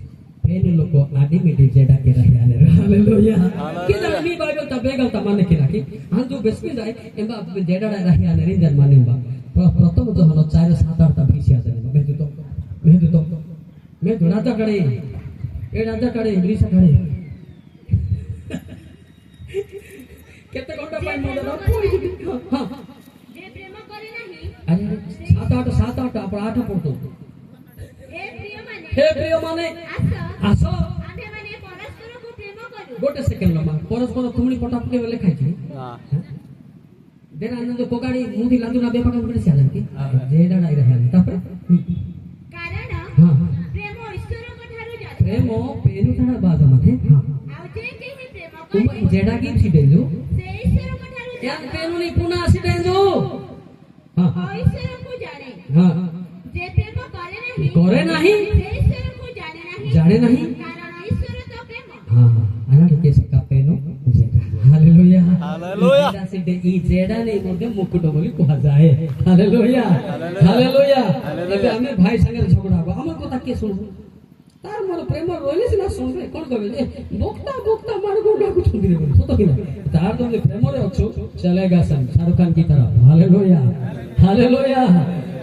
फेन लोग आदि में जेडा के रहे हालेलुया के जानी बाइबल ता बेगल ता माने के राखी हां जो बेसमी जाय एबा जेडा रहे आने रिंजर माने बा प्रथम जो हनो 4 7 8 ता भीसिया जाने मैं तो राजा करे ए राजा करे इंग्लिश करे केते घंटा पाई मोदर हां जे प्रेम करे नाही अरे 7 8 आपण 8 पड़तो हे प्रिय माने आस आमे माने परस्परକୁ ପ୍ରେମ କରୁ गोटे सेकंड लमा परस्पर तुमणी पटा पके बेले खाइ छी हां देना आनंद कोगाड़ी मुंडी लादू ना बेपटा पड़े से आलन की जेडा डाई रहे तापर कारण हां प्रेम ईश्वरଙ୍କ ଠାରୁ ଜାତ प्रेम पेनु ठाडा बाजा माथे हां ଆଉ ଯେ କେହି ପ୍ରେମ तुम କରେ जेडा की छी देलु ସେ ଈଶ୍ୱରଙ୍କ ଠାରୁ या पेनु नी पुना आसी देलु हां ଈଶ୍ୱରଙ୍କୁ ଜାଣେ हां ଯେ ପ୍ରେମ करे ନାହିଁ करे नहीं ସେ ଈଶ୍ୱରଙ୍କୁ ଜାଣେ जाने नहीं କାରଣ ଈଶ୍ୱର ତ ପ୍ରେମ हां अनाडी केसे का पेनु जेडा हालेलुया हालेलुया सिटे ई जेडा नहीं बोलते मुकुट बोली कहा जाए हालेलुया हालेलुया एबे हमें भाई संगे झगड़ा हो हमर কথা के सुन तार मोर प्रेम रोइले सिना सुन रे कोन कहबे ए बोक्ता बोक्ता मार गो डाकू छुंदी रे सतो कि तार तुम प्रेम रे अछो चलेगा सन शाहरुख खान की तरह हालेलुया हालेलुया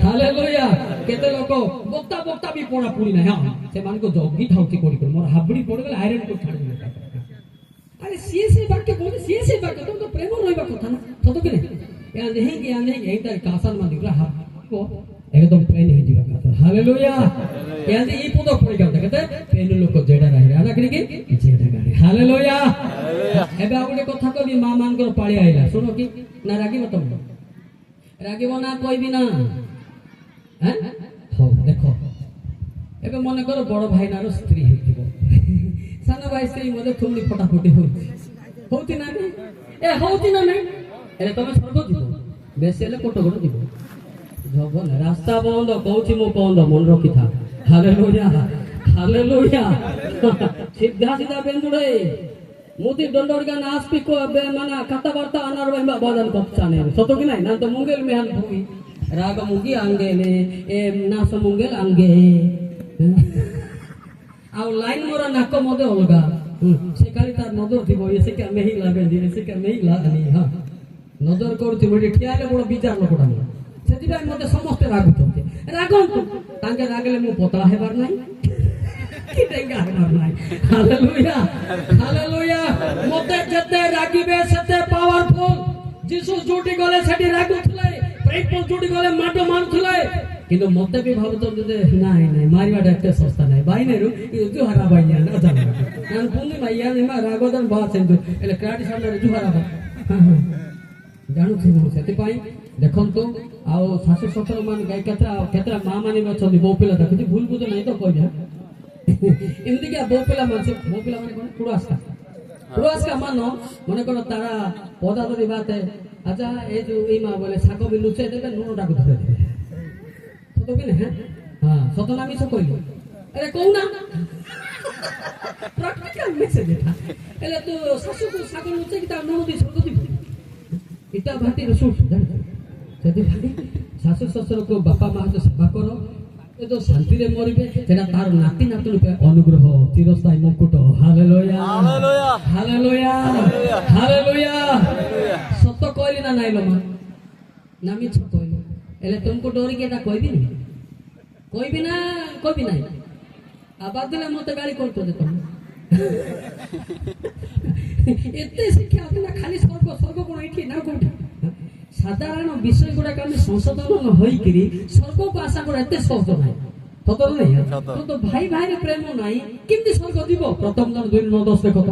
हालेलुया केते लोक बोक्ता बोक्ता भी पोड़ा पुरी ना हां से मान को जॉगी थाउती कोडी कोड मोर हाबड़ी पड़ गेल आयरन को छाड़ दिले अरे से वाक्य बोले से वाक्य तुम तो प्रेम रोइबा कथा ना सतो कि या नहीं कि यही तार कासन मा दिखला को एकदम प्रेम ही जीवा कथा हालेलुया या ई पद पड़ी गया कहते प्रेम लोक जेडा रहे आना करी के जेडा करे हालेलुया एबे आउटे कथा कबी मां मान को पाळी आइला सुनो कि ना रागिबो तुम रागिबो ना कोई भी ना हैं हो देखो एबे मने करो बड़ भाई नारो स्त्री हेतिबो साना भाई स्त्री मधे थुमनी फटाफटी होती ना नहीं ए होती ना नहीं अरे तुम स्वर्ग जीव बेसेले कोट गोट जीव जब ना रास्ता बंद कहूची मु बंद मन रखी था हालेलुया हालेलुया सीधा सीधा बेंदुड़े मोदी दंडोड़गा नास्पी को बे मना कथा वार्ता अनार बहिबा बदन कपचाने सतो कि नहीं ना तो मुंगेल में हाल भूमि राग मुंगी आंगेले ए नास मुंगेल आंगे आउ लाइन मोरा नाको मदे होगा से काली तार नजर थिबो ये से का नहीं लागे दिने से का नहीं लागनी हां नजर करथि मोडी ठियाले बड़ विचार लोकडा सेति भाई मते समस्त रागुचते रागंतु तांगे रागले मु पतला हेबार नाही कि टेंगा हेबार नाही हालेलुया हालेलुया मते जते रागिबे सेते पावरफुल जीसु जोटी गले सेठी रागुथले प्रेम जोटी गले माडो मारुथले किंतु मते भी भाबतो जे नाही नाही मारिवाडा एते सस्ता नाही बाइनेरु जुहारा बाइया ना जाने नान पुंगी माइया निमा रागोदन बात सेंदु एले क्राटी सामने जुहारा बा जानू छी मु सेति पाई देखंतु आउ सासु ससुर मान गाय केतरा मां माने बछदी बो पिला देखि भूल बुझ नहीं तो कह जा एमती क्या बो पिला माने कोन पुरास का मानो मने कोन तारा पौधा दरी बात है अच्छा ए जो ई मां बोले साको भी लुचे देबे नुनो डाकू धरे देबे तो भी नहीं हां सतनामी से कोई अरे कहू ना प्रैक्टिकल मैसेज था एले तो सासु को सागो लुचे की ता नुनो दी सको दी इटा भाटी रसूल जान सेति भाटी सासु ससुर को बापा मां जो सेवा करो ए तो शांति रे मरिबे जेना तार नाती नातुन पे अनुग्रह चिरस्थायी मुकुट हालेलुया हालेलुया हालेलुया हालेलुया सत कहली ना नाइलो मा नामी छ कहली एले तुमको डोरी केटा कोई भी नहीं आबाद दिले मते गाली करतो दे तुम एते शिक्षा अपना खाली स्वर्ग कोन एठी ना कोठी ସାଧାରଣ ବିଷୟ ଗୁଡାକ ଆମେ ସଂଶୋଧନ ହୋଇକିରି ସ୍ୱର୍ଗକୁ ଆଶା କରିବା ଏତେ ସହଜ ନାହିଁ। ସତ ନାହିଁ? ସତ। ତ ଭାଇ ଭାଇରେ ପ୍ରେମ ନାହିଁ, କେମିତି ସ୍ୱର୍ଗ ଯିବ? ପ୍ରଥମ ଦିନ 2:9-10 ଦେଖ ତ,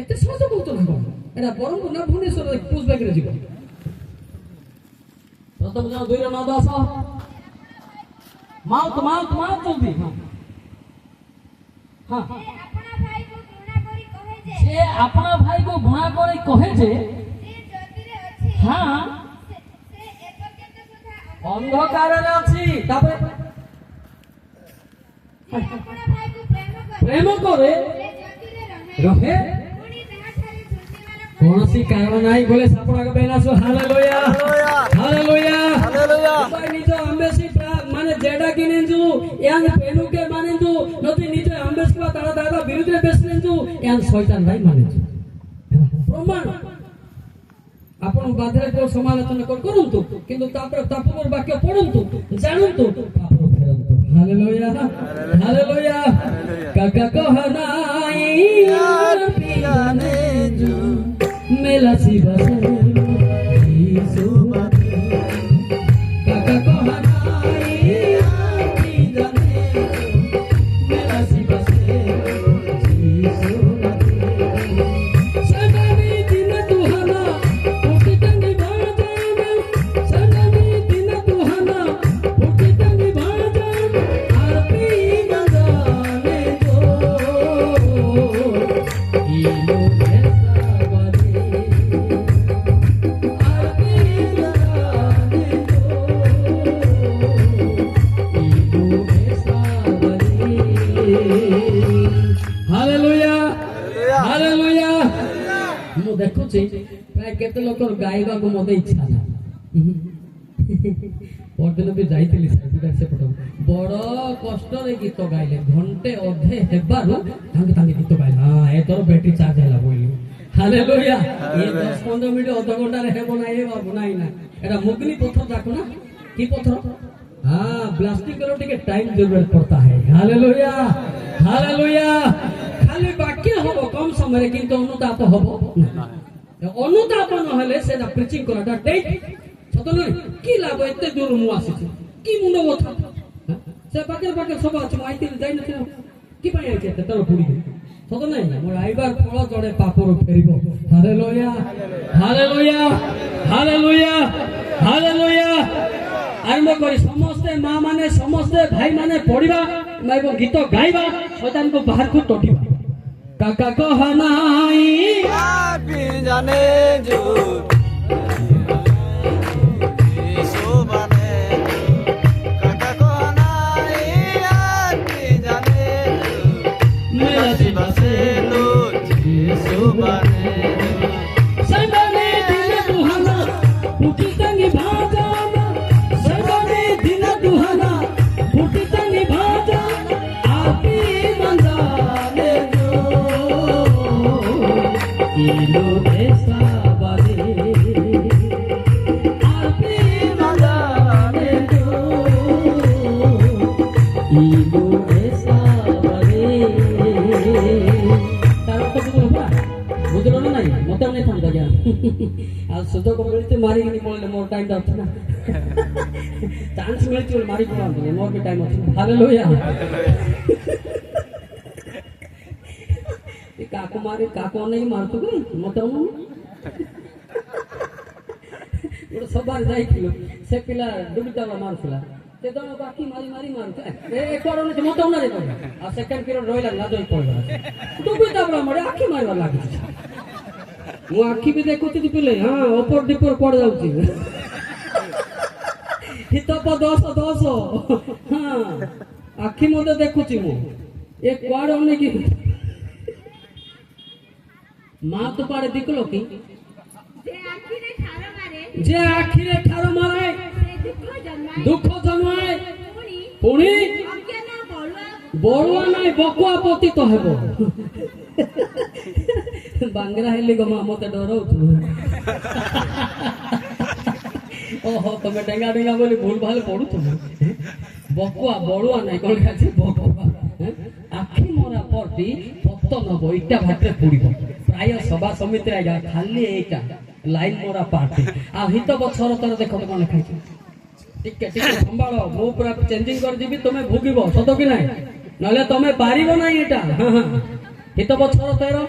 ଏତେ ସହଜ କହୁଛ ନା କଣ? ଏଟା ବରହମପୁର ନା ଭୁବନେଶ୍ୱର ପୁଷବ୍ୟାଗରେ ଯିବ। ପ୍ରଥମ ଦିନ 2:9-10 ମାଉଥ ଜଲ୍ଦି। ହଁ ହଁ, ସେ ଆପଣା ଭାଇକୁ ଘୃଣା କରି କହେ ଯେ ସେ ଆପଣା ଭାଇକୁ ଘୃଣା କରି କହେ ଯେ ସେ ଜ୍ୟୋତିରେ ଅଛି, ହଁ ସେ ଏପର୍ଯ୍ୟନ୍ତ ସୁଦ୍ଧା ଅନ୍ଧକାରରେ ଅଛି। ତାପରେ ଯେ ଆପଣା ଭାଇକୁ ପ୍ରେମ କରେ ସେ ଜ୍ୟୋତିରେ ରହେ, ରହେ, ପୁଣି ତାହାଠାରେ ଦୃଷ୍ଟିମାନ କୌଣସି କାରଣ ନାହିଁ ବୋଲେ ସାପଣାକ ବେନାସ। Hallelujah hallelujah hallelujah. ଭାଇ ନିଜ ଆମ୍ବେସି ମାନେ जेडा किनेंजु यान पेनु के मानेंजु नदी निजे आम्बेस का तारा दादा विरुद्धे बेसनेंजु यान शैतान भाई मानेंजु प्रमाण आपण बाधरे को समालोचना करंतु किंतु तापर तापर वाक्य पढंतु जानंतु तापर फेरंतु। हालेलुया हालेलुया काका कहनाई पियाने जु मेला शिवसे यीशु काका कहनाई पियाने जु मेला शिवसे यीशु सदानी दिन तुहना उठी तंगी बाजाना सदानी दिन तुहना उठी तंगी बाजाना आरती बजाने दो इलो ऐसा बजे आरती बजाने दो इलो ऐसा बजे। Hallelujah hallelujah. ମୁଁ ଦେଖୁଛି ପ୍ରାୟ କେତେ ଲୋକର ଗାଇବାକୁ ମୋତେ ଇଚ୍ଛା ନାହିଁ। ପରଦିନ ବି ଯାଇଥିଲି ସେପଟ ବଡ କଷ୍ଟରେ ଗୀତ ଗାଇଲେ ଘଣ୍ଟେ ଅଧେ ହେବାରୁ ତାଙ୍କେ ଗୀତ ଗାଇଲେ। ହଁ ଏଥର ବ୍ୟାଟେରୀ ଚାର୍ଜ ହେଲା ବୋଇଲି। ହାଲେଲୁୟା। ଏ 10-15 ମିନିଟ ଅଧଘଣ୍ଟାରେ ହେବ ନା ଏ ବାବୁ ନାଇଁ ନା ଏଟା ମୁଗନି ପଥର ଯାକ ନା କି ପଥର? हाँ प्लास्टिक करो ठीक है टाइम जरूरत पड़ता है। Hallelujah hallelujah. खाली वाक्य हबो कम समय किंतु अनुताप हबो अनुताप न हेले सेटा प्रीचिंग कराटा डेट सत नहीं की लाभ एते दूर मु आसी की मुंड बथा से पाके सब अछि माइती जाई न की पाई आइते तर पुडी सत नहीं मोर आइबार फल जड़े पापर फेरिबो। Hallelujah hallelujah hallelujah hallelujah. आरंभ करी समस्ते माँ माने समस्ते भाई माने पढ़िबा एवं गीत गाइबा शैतान को बाहर को टोटिबा। काका कहनाई जाने जो यीशु बने काका कहनाई जाने जो मेरा शिवा से लो यीशु बने सदाने दिन दुहाना उठी तंगी भाजाना सदाने दिन दुहाना उठी तंगी भाजाना आपी मंदाने जो इलो ऐसा बजे आपी मंदाने जो इलो ऐसा बजे। तारा तो बोलबा बुझलो ना नहीं मत नहीं था गया आज सुजोग मिलते मारी नहीं बोले मोर टाइम था ना चांस मिलते मारी बोला मोर भी टाइम ଅଛି। हालेलुया। ଏ କାକୁ ମାରି କାକୁ ଅନେଇକି ମାରୁଛୁ କି ମତେ ଗୋଟେ ସଭାରେ ଯାଇଥିଲୁ ସେ ପିଲା ଡୁବିଟାବା ମାରୁଥିଲା ସେ ଜଣ ବାକି ମାରି ମାରି ମାରୁଥିଲା ଏ କୁଆଡ଼େ ଅନେଇଛି ମତେ ଅନାରେ କହିଲା ଆଉ ସେକେଣ୍ଡ ପିରିୟଡ଼ ରହିଲା ଲାଜ ହେଇ ପଳେଇଲା ଡୁବିଟାବା ମାରି ଆଖି ମାରିବା ଲାଗିଛି। ମୁଁ ଆଖି ବି ଦେଖୁଥିଲି ପିଲେ ହଁ ଓପର ଡିପର କୁଆଡ଼େ ଯାଉଛି ହିତପ 10 ହଁ ଆଖି ମତେ ଦେଖୁଛି ମୁଁ ଏ କୁଆଡ଼େ ଅନେଇକି माँ तो पारे दिखलो की जे आखिरे ठार मारे दुख जन्माए पुणी बड़ुआ नहीं बकुआ पति तो हेबो बांगरा हेली गो माँ मते डरो ओहो तमे डेंगा डेंगा बोली भूल भाल पड़ू तुम बकुआ बड़ुआ नहीं कौन खाची बकुआ आखि मरा पटी पत्तन नब इटा भाटे पुड़िब प्राय सभा समिति आज्ञा खाली एटा ଲାଇନ୍ ମରା ପାର୍ଟି ଆଉ ହିତ ବଛର ତର ଦେଖ କଣ ଲେଖା ହେଇଛି ଟିକେ ଟିକେ ସମ୍ଭାଳ ମୁଁ ପୁରା ଚେଞ୍ଜିଂ କରିଯିବି ତମେ ଭୋଗିବ ସତ କି ନାହିଁ ନହେଲେ ତମେ ପାରିବ ନାହିଁ ଏଟା ହିତ ବଛର 13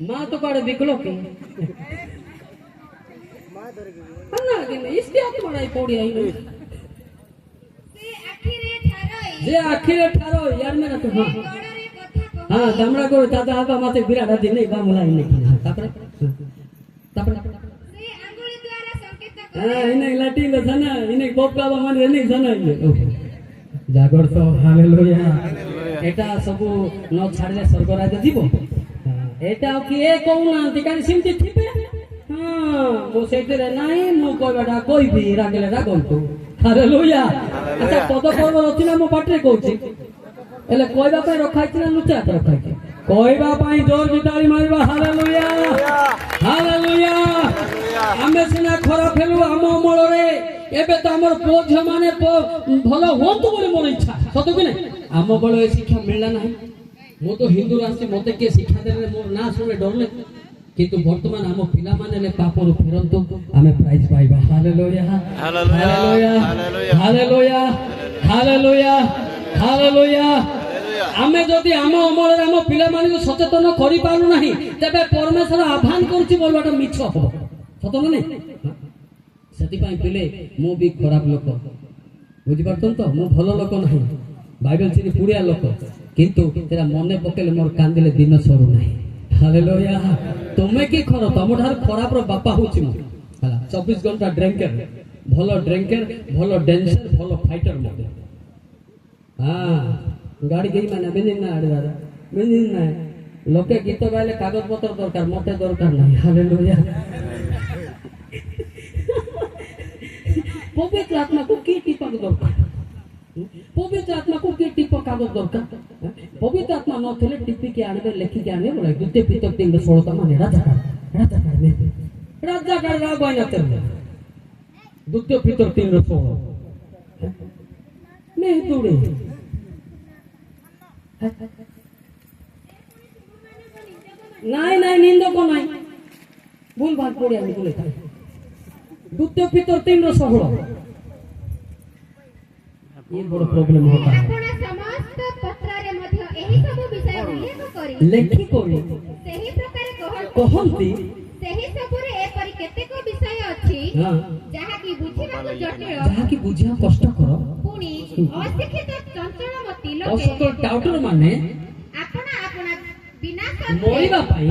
ମା ତ କୁଆଡେ ବିକଲ କି ନା କିନ୍ତୁ ଇସ୍ତି ହାତ ମଡ଼ାଇ ପଡ଼ି ଆଇଲ ସେ ଆଖିରେ ଠାରଇ ଯେ ଆଖିରେ ଠାର ୟାର ମେରା ତ ହଁ ଗୋଡ଼ରେ କଥା କହ हाँ दमड़ा को दादा आबा माते बिराड़ा दिन नहीं बा मुला नहीं किया तापरे तापरे ସେ ଆଙ୍ଗୁଳି ଦ୍ୱାରା ସଂକେତ କରେ हाँ इन्हें लाठी में सना इन्हें कोप का मन नहीं सना ये जागर तो हालेलुया एटा सब न छाड़ले स्वर्ग राज्य जीवो एटा कि ए कहू ना तिकानी सिमती थिबे हाँ मो सेटे रे नाही मो कहबाटा कहबी रागले रागंतु हालेलुया अच्छा पद पर्व रचिना मो पाटरे कहूची એટલે કોઈબા પાસે રખાય છે ને લૂચા પર રખાય છે કોઈબા પાસે જોર ગીતાળી મારવા હાલેલુયા હાલેલુયા ଆମେ ସିନା ଖରାପ ହେଲୁ ଆମ ଅମଳରେ ଏବେ ତ ଆମର ପୁଅ ଝିଅ ମାନେ ଭଲ ହୁଅନ୍ତୁ ବୋଲି ମୋର ଇଚ୍ଛା ସତ କି ନାହିଁ ଆମ ବେଳେ ଏ ଶିକ୍ଷା ମିଳିଲା ନାହିଁ ମୁଁ ତ ହିନ୍ଦୁରୁ ଆସିଛି ମତେ କିଏ ଶିକ୍ଷା ଦେଲେ ମୋର ନାଁ ଶୁଣିଲେ ଡରିଲେ କିନ୍ତୁ ବର୍ତ୍ତମାନ ଆମ ପିଲାମାନେ ହେଲେ ପାପରୁ ଫେରନ୍ତୁ ଆମେ ପ୍ରାଇଜ୍ ପାଇବା hallelujah hallelujah hallelujah hallelujah hallelujah ଆମେ ଯଦି ଆମ ଅମଳରେ ଆମ ପିଲାମାନଙ୍କୁ ସଚେତନ କରିପାରୁ ନାହିଁ ତେବେ ପରମେଶ୍ୱର ଆହ୍ୱାନ କରୁଛି ବୋଲବାଟା ମିଛ ହବ ସତ ନା ନାହିଁ ସେଥିପାଇଁ ପିଲେ ମୁଁ ବି ଖରାପ ଲୋକ ବୁଝିପାରୁଛନ୍ତି ତ ମୁଁ ଭଲ ଲୋକ ନାହିଁ ବାଇବେଲ ଚିନି ପୁଡ଼ିଆ ଲୋକ କିନ୍ତୁ ସେଟା ମନେ ପକେଇଲେ ମୋର କାନ୍ଦିଲେ ଦିନ ସରୁ ନାହିଁ ହାଲେଲୁୟା ତୁମେ କି ଖର ତମ ଠାରୁ ଖରାପର ବାପା ହଉଛି ମୁଁ ହେଲା 24 ଘଣ୍ଟା ଡ୍ରିଙ୍କର ଭଲ ଡ୍ୟାନ୍ସର ଭଲ ଫାଇଟର ମଧ୍ୟ हाँ गाड़ी गई मैंने बिनिन ना आड़े दादा बिनिन ना लोके गीत गाइले कागज पत्र दरकार मोटे दरकार नहीं हालेलुया पवित्र आत्मा को की टिपक दरकार पवित्र आत्मा को की टिपक कागज दरकार पवित्र आत्मा न थले टिपी के आने लेखी के आने बोले द्वितीय पितक 3:16 माने राजा का राग आइना तेरे द्वितीय पितक 3:16 मैं तोड़े नहीं नहीं निंदो को नहीं भूल भाग पड़े हम बोले था द्वितीय पितर 3:16 ये बड़ा प्रॉब्लम होता है ଆପଣ ସମସ୍ତ ପତ୍ରରେ ମଧ୍ୟ ଏହି ସବୁ ବିଷୟ ଉଲ୍ଲେଖ କରି लेखी कोई ସେହି ପ୍ରକାରେ कहंती ସେହି ସବୁରେ ଏପରି କେତେକ ବିଷୟ ଅଛି हां ଯାହାକି ବୁଝିବାକୁ ଜଟିଳ जहा की बुझिया कष्ट करो ପୁଣି ଅଶିକ୍ଷିତ ଚଞ୍ଚଳମତି ଲୋକେ ଅସକଳ ଟାଉଟର ମାନେ ଆପଣା ବିନାଶ ମରିବା ପାଇଁ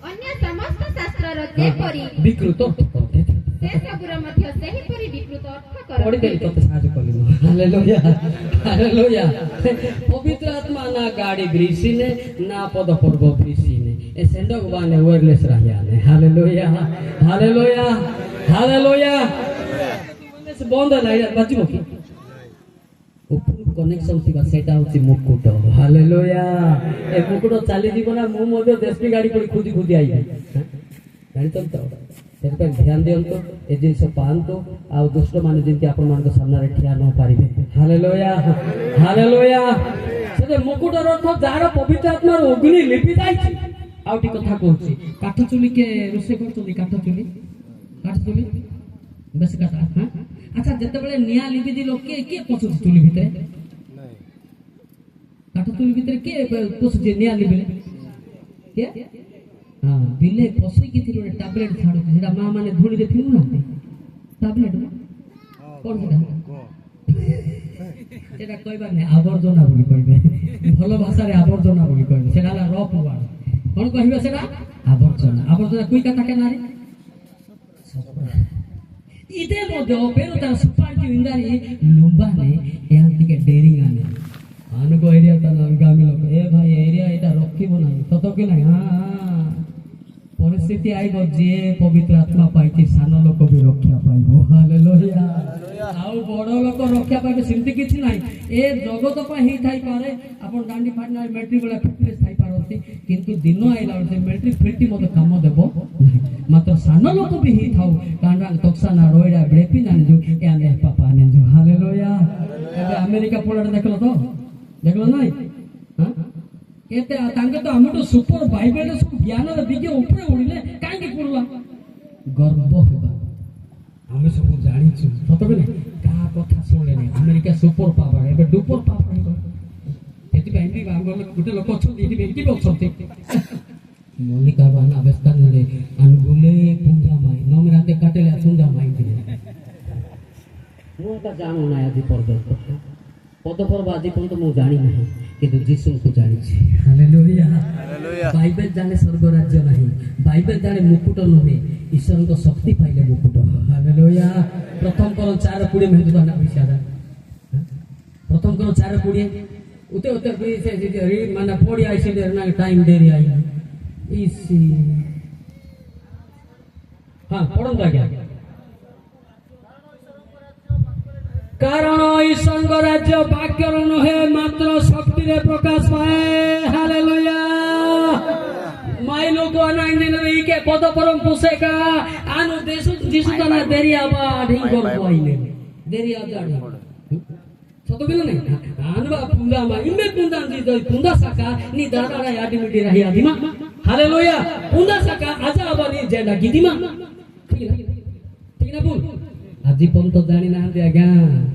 ଅନ୍ୟ ସମସ୍ତ ଶାସ୍ତ୍ରର ଯେପରି ବିକୃତ ଅର୍ଥ କରନ୍ତି ସେ ସବୁର ମଧ୍ୟ ସେହିପରି ବିକୃତ ଅର୍ଥ ପଢି ଦେଲି କରନ୍ତି ତତେ ସାହାଯ୍ୟ କଲି ହାଲେଲୁୟା ହାଲେଲୁୟା ପବିତ୍ର ଆତ୍ମା ନା ଗାଡ଼ି ଗ୍ରୀସିନେ ନା ପଦ ପର୍ବ ଗ୍ରୀସିନେ ଏ ସେଣ୍ଡକ ବାନେ ୱେରଲେସ୍ ରହିଆନେ ହାଲେଲୁୟା ହାଲେଲୁୟା ହାଲେଲୁୟା ବନ୍ଦ ହେଲା ବାଜିବ କି ଉପରକୁ କନେକ୍ସନ ଥିବା ସେଟା ହଉଛି ମୁକୁଟ ହାଲେଲୁୟା ଏ ମୁକୁଟ ଚାଲିଯିବ ନା ମୁଁ ମଧ୍ୟ ଦେଶୀ ଗାଡ଼ି ପଡ଼ି ଖୋଜି ଆଇବି ଜାଣିଛନ୍ତି ତ ସେଥିପାଇଁ ଧ୍ୟାନ ଦିଅନ୍ତୁ ଏ ଜିନିଷ ପାଆନ୍ତୁ ଆଉ ଦୁଷ୍ଟମାନେ ଯେମିତି ଆପଣମାନଙ୍କ ସାମ୍ନାରେ ଠିଆ ନ ପାରିବେ ହାଲେଲୁୟା ହାଲେଲୁୟା ସେ ମୁକୁଟର ଅର୍ଥ ଯାହାର ପବିତ୍ର ଆତ୍ମାର ଅଗ୍ନି ଲିପି ଯାଇଛି ଆଉ ଟିକେ କଥା କହୁଛି କାଠ ଚୁଲି କିଏ ରୋଷେଇ କରୁଛନ୍ତି କାଠ ଚୁଲି ବେଶୀ କାଠ ଆଚ୍ଛା ଯେତେବେଳେ ନିଆଁ ଲିଭିଦିଲ କିଏ କିଏ ପଶୁଛି ଚୁଲି ଭିତରେ କାଠ ଚୁଲି ଭିତରେ କିଏ ପଶୁଛି ନିଆଁ ଲିଭିଲେ କିଏ हाँ बिले फसई की थी ଗୋଟେ ଟାବଲେଟ ଛାଡୁଛି ସେଟା ମା ମାନେ ଧୁଳିରେ ଫିଙ୍ଗୁ ନାହାନ୍ତି ଟାବଲେଟ କଣ ସେଟା କହିବା ନାହିଁ ଆବର୍ଜନା ବୋଲି କହିବେ ଭଲ ଭାଷାରେ ଆବର୍ଜନା ବୋଲି କହିବେ ସେଟା ହେଲା ରଫ ୱାର୍ଡ କଣ କହିବେ ସେଟା ଆବର୍ଜନା କୁଇ କଥା କେନାରେ इधे मध्य पेरो तार सुपारी इंदारी लुंबाने यहाँ टिके डेरिंग आने आनुको एरिया ता गामी लोग ए भाई एरिया इटा रखिबो नाही ततो के नाही हां परिस्थिति आइबो जे पवित्र आत्मा पाइति सानो लोक भी रक्षा पाइबो हालेलुया आउ बड़ लोक रक्षा पाइबे सिमति किछि नाही ए जगत पा ही थाई पारे आपण डांडी फाडना मैट्रिक वाला फिटनेस थाई पारती किंतु दिन आइला से मैट्रिक फिटी मते काम देबो मात्र सानो लोक भी ही थाउ कांडा तोक्साना रोइडा ब्रेपी नाने जो याने पापा ने जो हालेलुया अबे अमेरिका पोलाड देखलो तो देखलो नाही हां ଏତେ ତାଙ୍କେ ତ ଆମଠୁ ସୁପର ବାଇବେଲ ସବୁ ଜ୍ଞାନର ବିଜ୍ଞ ଉପରେ ଉଡ଼ିଲେ କାହିଁକି ପଡିଲା ଗର୍ବ ହେବା ଆମେ ସବୁ ଜାଣିଛୁ ସତ କି ନାହିଁ କାହା କଥା ଶୁଣିଲେନି ଆମେରିକା ସୁପର ପାୱାର ଏବେ ଡୁପର ପାୱାର ହେଇଗଲା ସେଥିପାଇଁ ବି ଆମର ଗୋଟେ ଲୋକ ଅଛନ୍ତି ଏଠି ବ୍ୟକ୍ତି ବି ଅଛନ୍ତି ମଲ୍ଲିକା ବାନା ଅବସ୍ଥାନରେ ଅନୁଗୁଲେ ପୁଞ୍ଜା ମାଇ ନମରାତେ କାଟେଲେ ସୁଞ୍ଜା ମାଇ ଦିନେ ମୁଁ ତ ଜାଣୁ ନାହିଁ ଆଜି ପର୍ଯ୍ୟନ୍ତ ପଦପର୍ବ ଆଜି ପର୍ଯ୍ୟନ୍ତ ମୁଁ ଜାଣି ନାହିଁ କିନ୍ତୁ ଯୀଶୁଙ୍କୁ ଜାଣିଛି ହାଲେଲୁୟା ହାଲେଲୁୟା ବାଇବେଲ ଜାଣେ ସ୍ୱର୍ଗ ରାଜ୍ୟ ନାହିଁ ବାଇବେଲ ଜାଣେ ମୁକୁଟ ନୁହେଁ ଈଶ୍ୱରଙ୍କ ଶକ୍ତି ପାଇଲେ ମୁକୁଟ ହାଲେଲୁୟା ପ୍ରଥମ କର 4:20 में तो ना विचारा प्रथम करो 4:20 उते उते से माने पड़ी आई से ना टाइम देरी आई इसी हां पढ़ो क्या कारण ईश्वर राज्य वाक्यर नहे मात्र शक्ति रे प्रकाश पाए हालेलुया माई लोग अनाइन दिन रही के पद परम पुसेका आनु देशु जिसु तना देरिया बा ढिंग कर कोइले देरिया जाडी सतो बिलो नहीं आनु पुंगा मा इमे पुंदा जी दई पुंदा सका नी दादा रा याडी मिटी रही आदिमा हालेलुया पुंदा सका आजा बनी जेडा गिदिमा ठीक ना बोल आजी पन तो जानी ना दे आज्ञा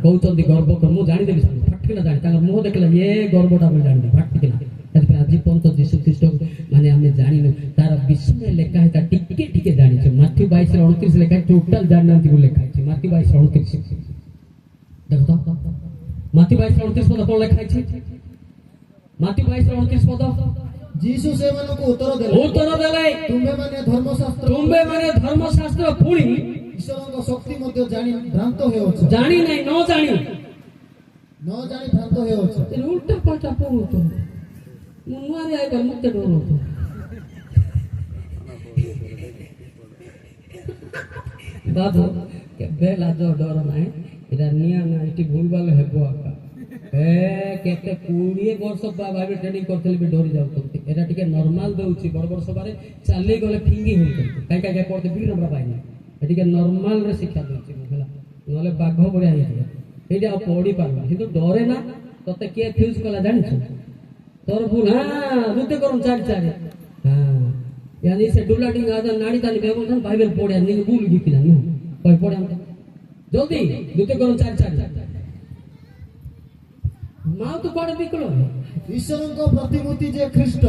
कहउचंदी गर्व कर मु जानि देबी फटकिला जानि तांगर मुह देखला ये गर्वटा बोल जानि फटकिला तब आज पर्यंत जीशु ख्रीस्ट माने आमे जानिनु तार विषय लेखा है ता टिके टिके जानि छ माथ्यू 22:29 लेखा टोटल जाननांती को लेखा है माथ्यू 22:29 देखो तो माथ्यू 22:29 पद कोन लेखा है माथ्यू 22:29 पद जीसु सेवनको उत्तर देले तुम्बे माने धर्मशास्त्र पुणी ईश्वरको शक्ति मध्ये जानि भ्रांत हेउछ जानि नै न जानि भ्रांत हेउछ उल्टा पाल्टा पढु मुनुआरे आइ गल मुते डरो तो बाबू के बेला जो डर नाही एटा निया ना इति भूलबाल हेबो आका ए केते 20 वर्ष बाबा भी ट्रेनिंग करथले भी डरी जाउतंती एटा टिके नॉर्मल देउची बड़ बड़ सबारे चाली गले फिंगी होतंती काई काई पड़ते भी नंबर पाइनी एटी के नॉर्मल रे शिक्षा देउची होला नले बाघ बढिया हिजो एटा पढी पारबा किंतु डरे ना तते के फ्यूज कला जानि छ तोर भूल हां दुते करून 4 हां यानी से डुलाटिंग आदा नाडी तानी बेगन थान बाइबल पढ्या नि भूल गिकिना नु कोइ पढ्या जल्दी दुते करून 4 माउ तो पढ बिकलो ईश्वरको प्रतिमूर्ति जे ख्रीस्ट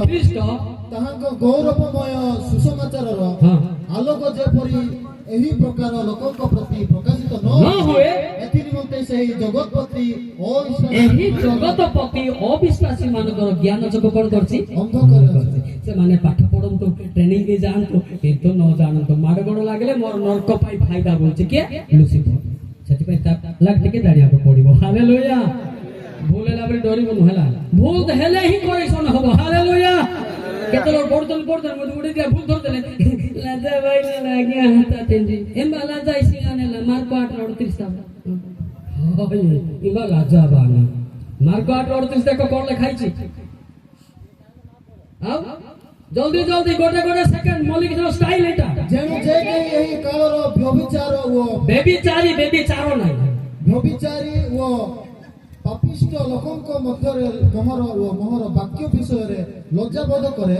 ताहाको गौरवमय सुसमाचारर आलोक जेपरि एही प्रकार लोकको प्रति प्रकाशित न हुए एथि निमंते सही जगतपति एही जगतपति अविश्वासी मानकर ज्ञान जग कोन करछि अंध करे से माने पाठ पढंतु ट्रेनिंग के जानतु किंतु न जानतु मारगण लागले मोर नरक पाई फायदा बोलछि के लुसिफर सेति पय ता लाग टिके जानिया को पड़िबो हालेलुया भूलेला बरी डरिबो न हला भूल त हेले ही करेक्शन हबो हालेलुया केते लोग पढतन मते उडी दिया भूल धरतले लाजा भाई न लाग्या हाता तेंजी एमा लाजा सिंगाने ला मार्को 8:38 ता होय इमा लाजा बानी मार्को 8:38 तक कोन लिखाई छी आओ जल्दी जल्दी गोटे सेकंड मौलिक जो स्टाइल एटा जेनु जे के एही कालर व्यभिचार वो बेबिचारो नाही व्यभिचारी वो पापिष्ट लोकंको मध्यरे तमर वो मोहर वाक्य विषय रे लज्जा बोध करे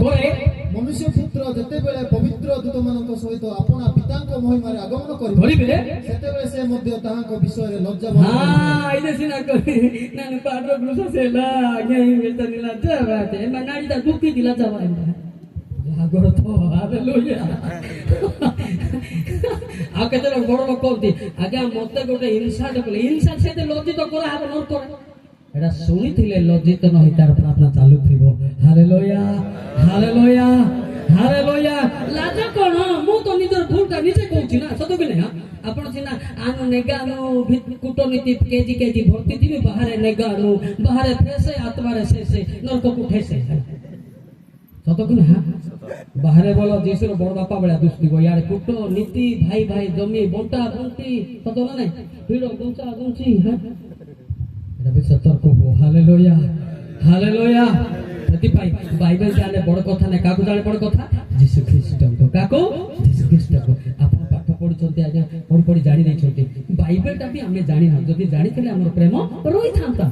मनुष्य पुत्र जते बेले पवित्र दूत मानक सहित आपना पितांको महिमा रे आगमन करि सेते बेले से मध्य ताहाको विषय रे लज्जा बोध हां इदे सिना कहि नानु पाडरो ग्लुसो सेला आगे वेतनी लज्जा बाते मनाडी ता दुखी दिला जावा जागरो तो हालेलुया आ केते लोग बड़ लोग कहती आगे मते गोटे हिंसा से लज्जित करा हबो न करे एटा सुनिथिले लज्जित न होई तार प्रार्थना चालू थिबो हालेलुया हालेलुया हालेलुया लाज कोन मु तो निजर भूलटा निजे कहूची ना सतो कि नै आपण सिना आनु नेगानु कूटनीति केजी भर्ती दिबे बाहरे नेगानु बाहरे फेसे आत्मारे से नरक को ठेसे सतो कि ना बाहरे बोलो जीसुर बड़ बापा बळा दुष्टी गो यार कूटो नीति भाई जमी बंटा बंटी सतो ना नै भिड़ो गुंचा गुंची है एटा भी सतर्क हो हालेलुया हालेलुया प्रति भाई बाइबल जाने बड़ कथा नै काकू जाने बड़ कथा यीशु ख्रीस्ट को काको यीशु ख्रीस्ट को आपण पाठ पढि चलते आज्ञा पढि जानि नै चलते बाइबल ता भी हमें जानि ना जदी जानि तले हमर प्रेम रोई थांता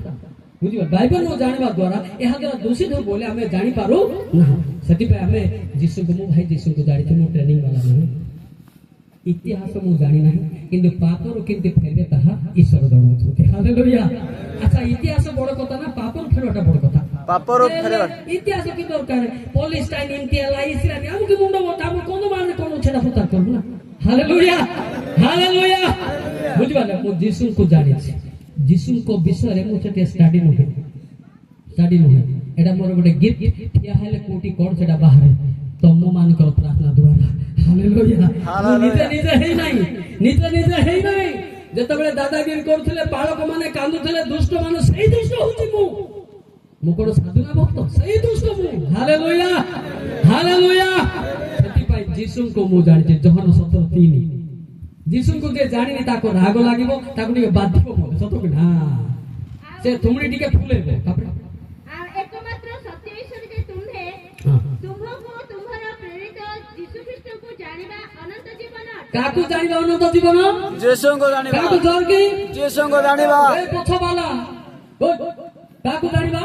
ବୁଝିବା ବାଇବେଲ ନ ଜାଣିବା ଦ୍ୱାରା ଏହା ଦ୍ୱାରା ଦୂଷିତ ବୋଲେ ଆମେ ଜାଣିପାରୁ ନାହିଁ। ସେଥିପାଇଁ ଆମେ ଯୀଶୁଙ୍କୁ ମୁଁ ଭାଇ ଯୀଶୁଙ୍କୁ ଜାଣିଛି, ମୁଁ ଟ୍ରେନିଂ ବାଲା ନୁହେଁ, ଇତିହାସ ମୁଁ ଜାଣିନାହିଁ, କିନ୍ତୁ ପାପରୁ କେମିତି ଫେରିବେ ତାହା ଈଶ୍ୱର ଜଣାଉଛନ୍ତି। ହାଲେଲୁୟା। ଆଚ୍ଛା ଇତିହାସ ବଡ କଥା ନା ପାପରୁ ଫେରିବାଟା ବଡ କଥା? ପାପରୁ ଫେରିବା। ଇତିହାସ କି ଦରକାର? ପଲିଷ୍ଟାଇନ ଏମିତି ହେଲା, ଇସ୍ରାଏଲ ଆମକୁ ମୁଣ୍ଡ ବଟା ଆମ କଣ ମାନେ କଣ ସେଟା ପ୍ରଚାର କରିବୁ ନା। Hallelujah hallelujah. ବୁଝିପାରିଲେ? ମୁଁ ଯୀଶୁଙ୍କୁ ଜାଣିଛି, ଯୀଶୁଙ୍କ ବିଷୟରେ ମୁଁ ସେଠି ଷ୍ଟଡି ନୁହେଁ ଏଟା ମୋର ଗୋଟେ ଗିଫ୍ଟ। ଠିଆ ହେଲେ କୋଉଠି କଣ ସେଟା ବାହାରେ ତମ ମାନଙ୍କର ପ୍ରାର୍ଥନା ଦ୍ୱାରା। ହାଲେଲୁୟା। ମୁଁ ନିଜେ ହେଇନାହିଁ। ଯେତେବେଳେ ଦାଦାଗିରି କରୁଥିଲେ, ବାଳକ ମାନେ କାନ୍ଦୁଥିଲେ, ଦୁଷ୍ଟ ମାନେ, ସେଇ ଦୁଷ୍ଟ ହଉଛି ମୁଁ କଣ ସାଧୁ ନା ଭକ୍ତ? ସେଇ ଦୁଷ୍ଟ ମୁଁ। ହାଲେଲୁୟା। ସେଥିପାଇଁ ଯୀଶୁଙ୍କୁ ମୁଁ ଜାଣିଛି। ଜହନ 17:3। ଯୀଶୁଙ୍କୁ ଯେ ଜାଣିନି ତାକୁ ରାଗ ଲାଗିବ, ତାକୁ ଟିକେ ବାଧିବ ମତେ, ସତ କି ନା? ସେ ତୁମରି ଟିକେ ଫୁଲେଇବ। ତାପରେ ଆଉ ଏକମାତ୍ର ସତ୍ୟ ଈଶ୍ୱର ଯେ ତୁମ୍ଭେ ତୁମ୍ଭଙ୍କୁ ତୁମ୍ଭର ପ୍ରେରିତ ଯୀଶୁ ଖ୍ରୀଷ୍ଟଙ୍କୁ ଜାଣିବା ଅନନ୍ତ ଜୀବନ। କାକୁ ଜାଣିବା ଅନନ୍ତ ଜୀବନ? ଯୀଶୁଙ୍କୁ ଜାଣିବା। କାକୁ ଜର୍କି? ଯୀଶୁଙ୍କୁ ଜାଣିବା। ଏ ପଛବାଲା କାକୁ ଜାଣିବା?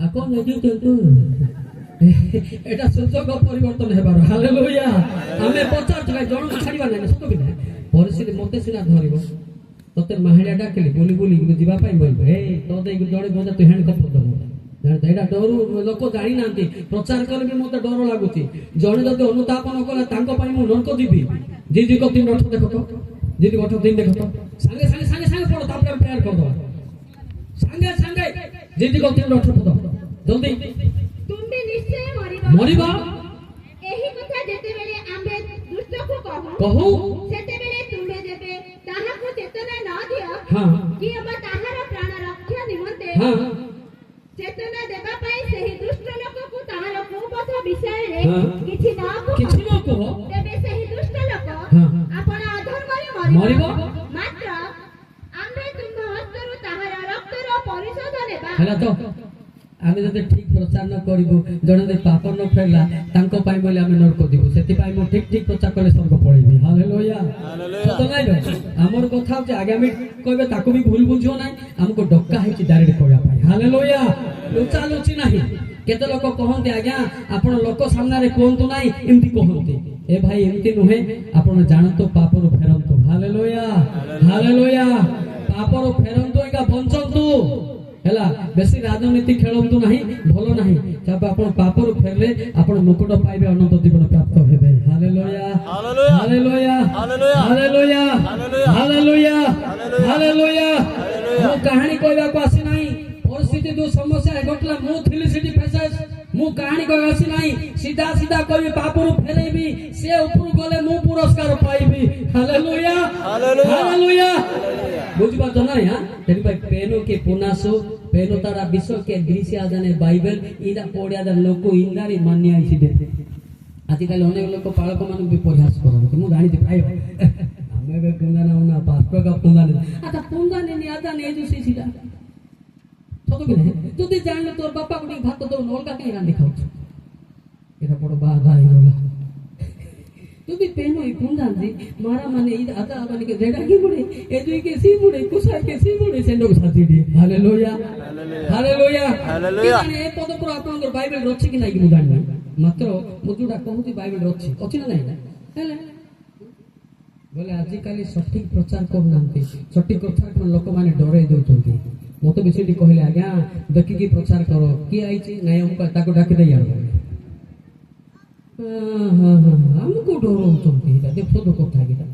ଆପଣ ନେଇଛନ୍ତି এটা সুযোগ পরিবর্তন হেবার। হালেলুয়া। আমি পচারুথিলা জনକୁ ଛାଡ଼ିବା ନାହିଁ, ସତ କି ନାହିଁ? ପରିସ୍ଥିତି ମତେ ସିନା ଧରିବ, ତତେ ମାହାଳିଆ ଡାକିଲି ବୋଲି ଯିବା ପାଇଁ ବୋଲିବ, ଏ ତୋ ଦେଇକି ଜଣେ ବୋଧେ ତୁ ହ୍ୟାଣ୍ଡକପ୍ କରିଦେବୁ। ଏଇଟା ଡରୁ ଲୋକ ଜାଣିନାହାନ୍ତି। ପ୍ରଚାର କଲେ ବି ମତେ ଡର ଲାଗୁଛି। ଜଣେ ଯଦି ଅନୁତାପ ନ କଲେ ତାଙ୍କ ପାଇଁ ମୁଁ ନର୍କ ଯିବି। ଜିଦି କ 3 ଅଠ ଦେଖ ତ, ଜିଦି ଅଠ 3 ଦେଖ ତ, ସାଙ୍ଗେ ପଡ, ତାପରେ ଆମେ ପ୍ରେୟାର କରିଦବା। ସାଙ୍ଗେ ଜିଦି କ 3 ଅଠ ପଦ ଜଲ୍ଦି। ତୁମ୍ଭେ ନିଶ୍ଚୟ ମରିବା। ଏହି କଥା ଯେତେବେଳେ ଆମ୍ଭେ ଦୁଷ୍ଟକୁ କହୁ, ସେତେବେଳେ ତୁମ୍ଭେ ଯେବେ ତାହାକୁ ଚେତନା ନ ଦିଅ, କି ଅବା ତାହାର ପ୍ରାଣ ରକ୍ଷା ନିମନ୍ତେ ଚେତନା ଦେବା ପାଇଁ ସେହି ଦୁଷ୍ଟ ଲୋକକୁ ତାହାର କୁପଥ ବିଷୟରେ କିଛି ନ କୁହ, ତେବେ ସେହି ଦୁଷ୍ଟ ଲୋକ ଆପଣ ଅଧର୍ମରେ ମରିବ। ମାତ୍ର ଆମ୍ଭେ ତୁମ୍ଭ ହସ୍ତରୁ ତାହାର ରକ୍ତର ପରିଶୋଧ ନେବା। ଆମେ ଯଦି ଠିକ ପ୍ରଚାର ନ କରିବୁ, ଜଣେ ଯଦି ପାପ ନ ଫେରିଲା, ତାଙ୍କ ପାଇଁ ବୋଲି ଆମେ ନର୍କ ଯିବୁ। ସେଥିପାଇଁ ମୁଁ ଠିକ ପ୍ରଚାର କଲେ ସ୍ୱର୍ଗ ପଳେଇବି। ହାଲେଲୁୟା। ଆମର କଥା ହଉଛି ଆଗାମୀ କହିବେ ତାକୁ ବି ଭୁଲ ବୁଝିବ ନାହିଁ। ଆମକୁ ଡକା ହେଇଛି ଡାଇରେକ୍ଟ କହିବା ପାଇଁ। ହାଲେଲୁୟା। ଲୁଚାଲୁଚି ନାହିଁ। କେତେ ଲୋକ କହନ୍ତି ଆଜ୍ଞା ଆପଣ ଲୋକ ସାମ୍ନାରେ କୁହନ୍ତୁ ନାହିଁ, ଏମିତି କହନ୍ତି। ଏ ଭାଇ ଏମିତି ନୁହେଁ। ଆପଣ ଜାଣନ୍ତୁ, ପାପରୁ ଫେରନ୍ତୁ। ହାଲେଲୁୟା। ପାପରୁ ଫେରନ୍ତୁ, ଏକା ବଞ୍ଚନ୍ତୁ। ହେଲା, ବେଶୀ ରାଜନୀତି ଖେଳନ୍ତୁ ନାହିଁ, ଭଲ ନାହିଁ। ତାପରେ ଆପଣ ପାପରୁ ଫେରିଲେ ଆପଣ ମୁକୁଟ ପାଇବେ, ଅନନ୍ତ ଜୀବନ ପ୍ରାପ୍ତ ହେବେ। ହାଲେଲୁୟା। ମୁଁ କାହାଣୀ କହିବାକୁ ଆସି ନାହିଁ। ପରିସ୍ଥିତି ଯୋଉ ସମସ୍ୟା ଘଟିଲା, ମୁଁ ଥିଲି ସେଠି ଫେସେସ୍। ମୁଁ କାହାଣୀ କହିବାକୁ ଆସି ନାହିଁ। ସିଧା କହିବି, ପାପରୁ ଫେରେଇବି। ସେ ଉପରୁ ଗଲେ ମୁଁ ପୁରସ୍କାର ପାଇବି। ହାଲେଲୁୟା। ବୁଝିପାରୁଛ ନା? ସେଥିପାଇଁ ପେନୁ କେ ପୁନାସୁ ପେନୁ ତାରା ବିଶ୍ୱ କେ ଗ୍ରୀସିଆ ଜାନେ ବାଇବେଲ ଇଦା ପଢିଆ ଦା ଲୋକ ଇନ୍ଦାରି ମାନି ଆଇଛି ଦେ। ଆଜିକାଲି ଅନେକ ଲୋକ ପାଳକ ମାନଙ୍କୁ ବି ପରିହାସ କରନ୍ତି। ମୁଁ ଜାଣିଛି ପ୍ରାୟ ଆମେ ଏବେ ପୁଙ୍ଗାନା ନା ପାସ୍ଟର କା ପୁଙ୍ଗାନେ ଆଚ୍ଛା ପୁଙ୍ଗାନେ ନି ଆଦା ନେ ଯୋ ସିଧା ସତ କି ନାହିଁ? ଯଦି ଜାଣିଲେ ତୋର ବାପା କୁ ଟିକେ ଭାତ ଦଉ, ଅଲଗା କାହିଁ ରାନ୍ଧି ଖାଉଛୁ? ଏଟା ବଡ ବାଧା ହେଇଗଲା। যদি পেনো পুন্দান্দি মারা মানে আদা মানে রেডা কি পড়ে এ দুই কে সি পড়ে কুসাই কে সি পড়ে সেন্ডো সাথী দি। হালেলুয়া। মানে এ পদ পুরো আপনাদের বাইবেল রচ্ছে কি নাই কি ମୁଁ ଜାଣିନି। ମାତ୍ର ମୁଁ ଯୋଉଟା କହୁଛି ବାଇବେଲ ଅଛି ନା ନାହିଁ? ହେଲେ ବୋଲେ ଆଜିକାଲି ସଠିକ ପ୍ରଚାର କରୁନାହାନ୍ତି। ସଠିକ ପ୍ରଚାର କଣ ଲୋକମାନେ ଡରେଇ ଦଉଛନ୍ତି। ମତେ ବି ସେଠି କହିଲେ ଆଜ୍ଞା ଦେଖିକି ପ୍ରଚାର କର। କିଏ ଆଇଛି? ନାଇଁ ଆମକୁ ତାକୁ ଡାକି ଦେଇ ଆଣ। ଆମକୁ ଡରଉଛନ୍ତି। ଏଇଟା ଦେଖନ୍ତୁ କଥା ଏଇଟା।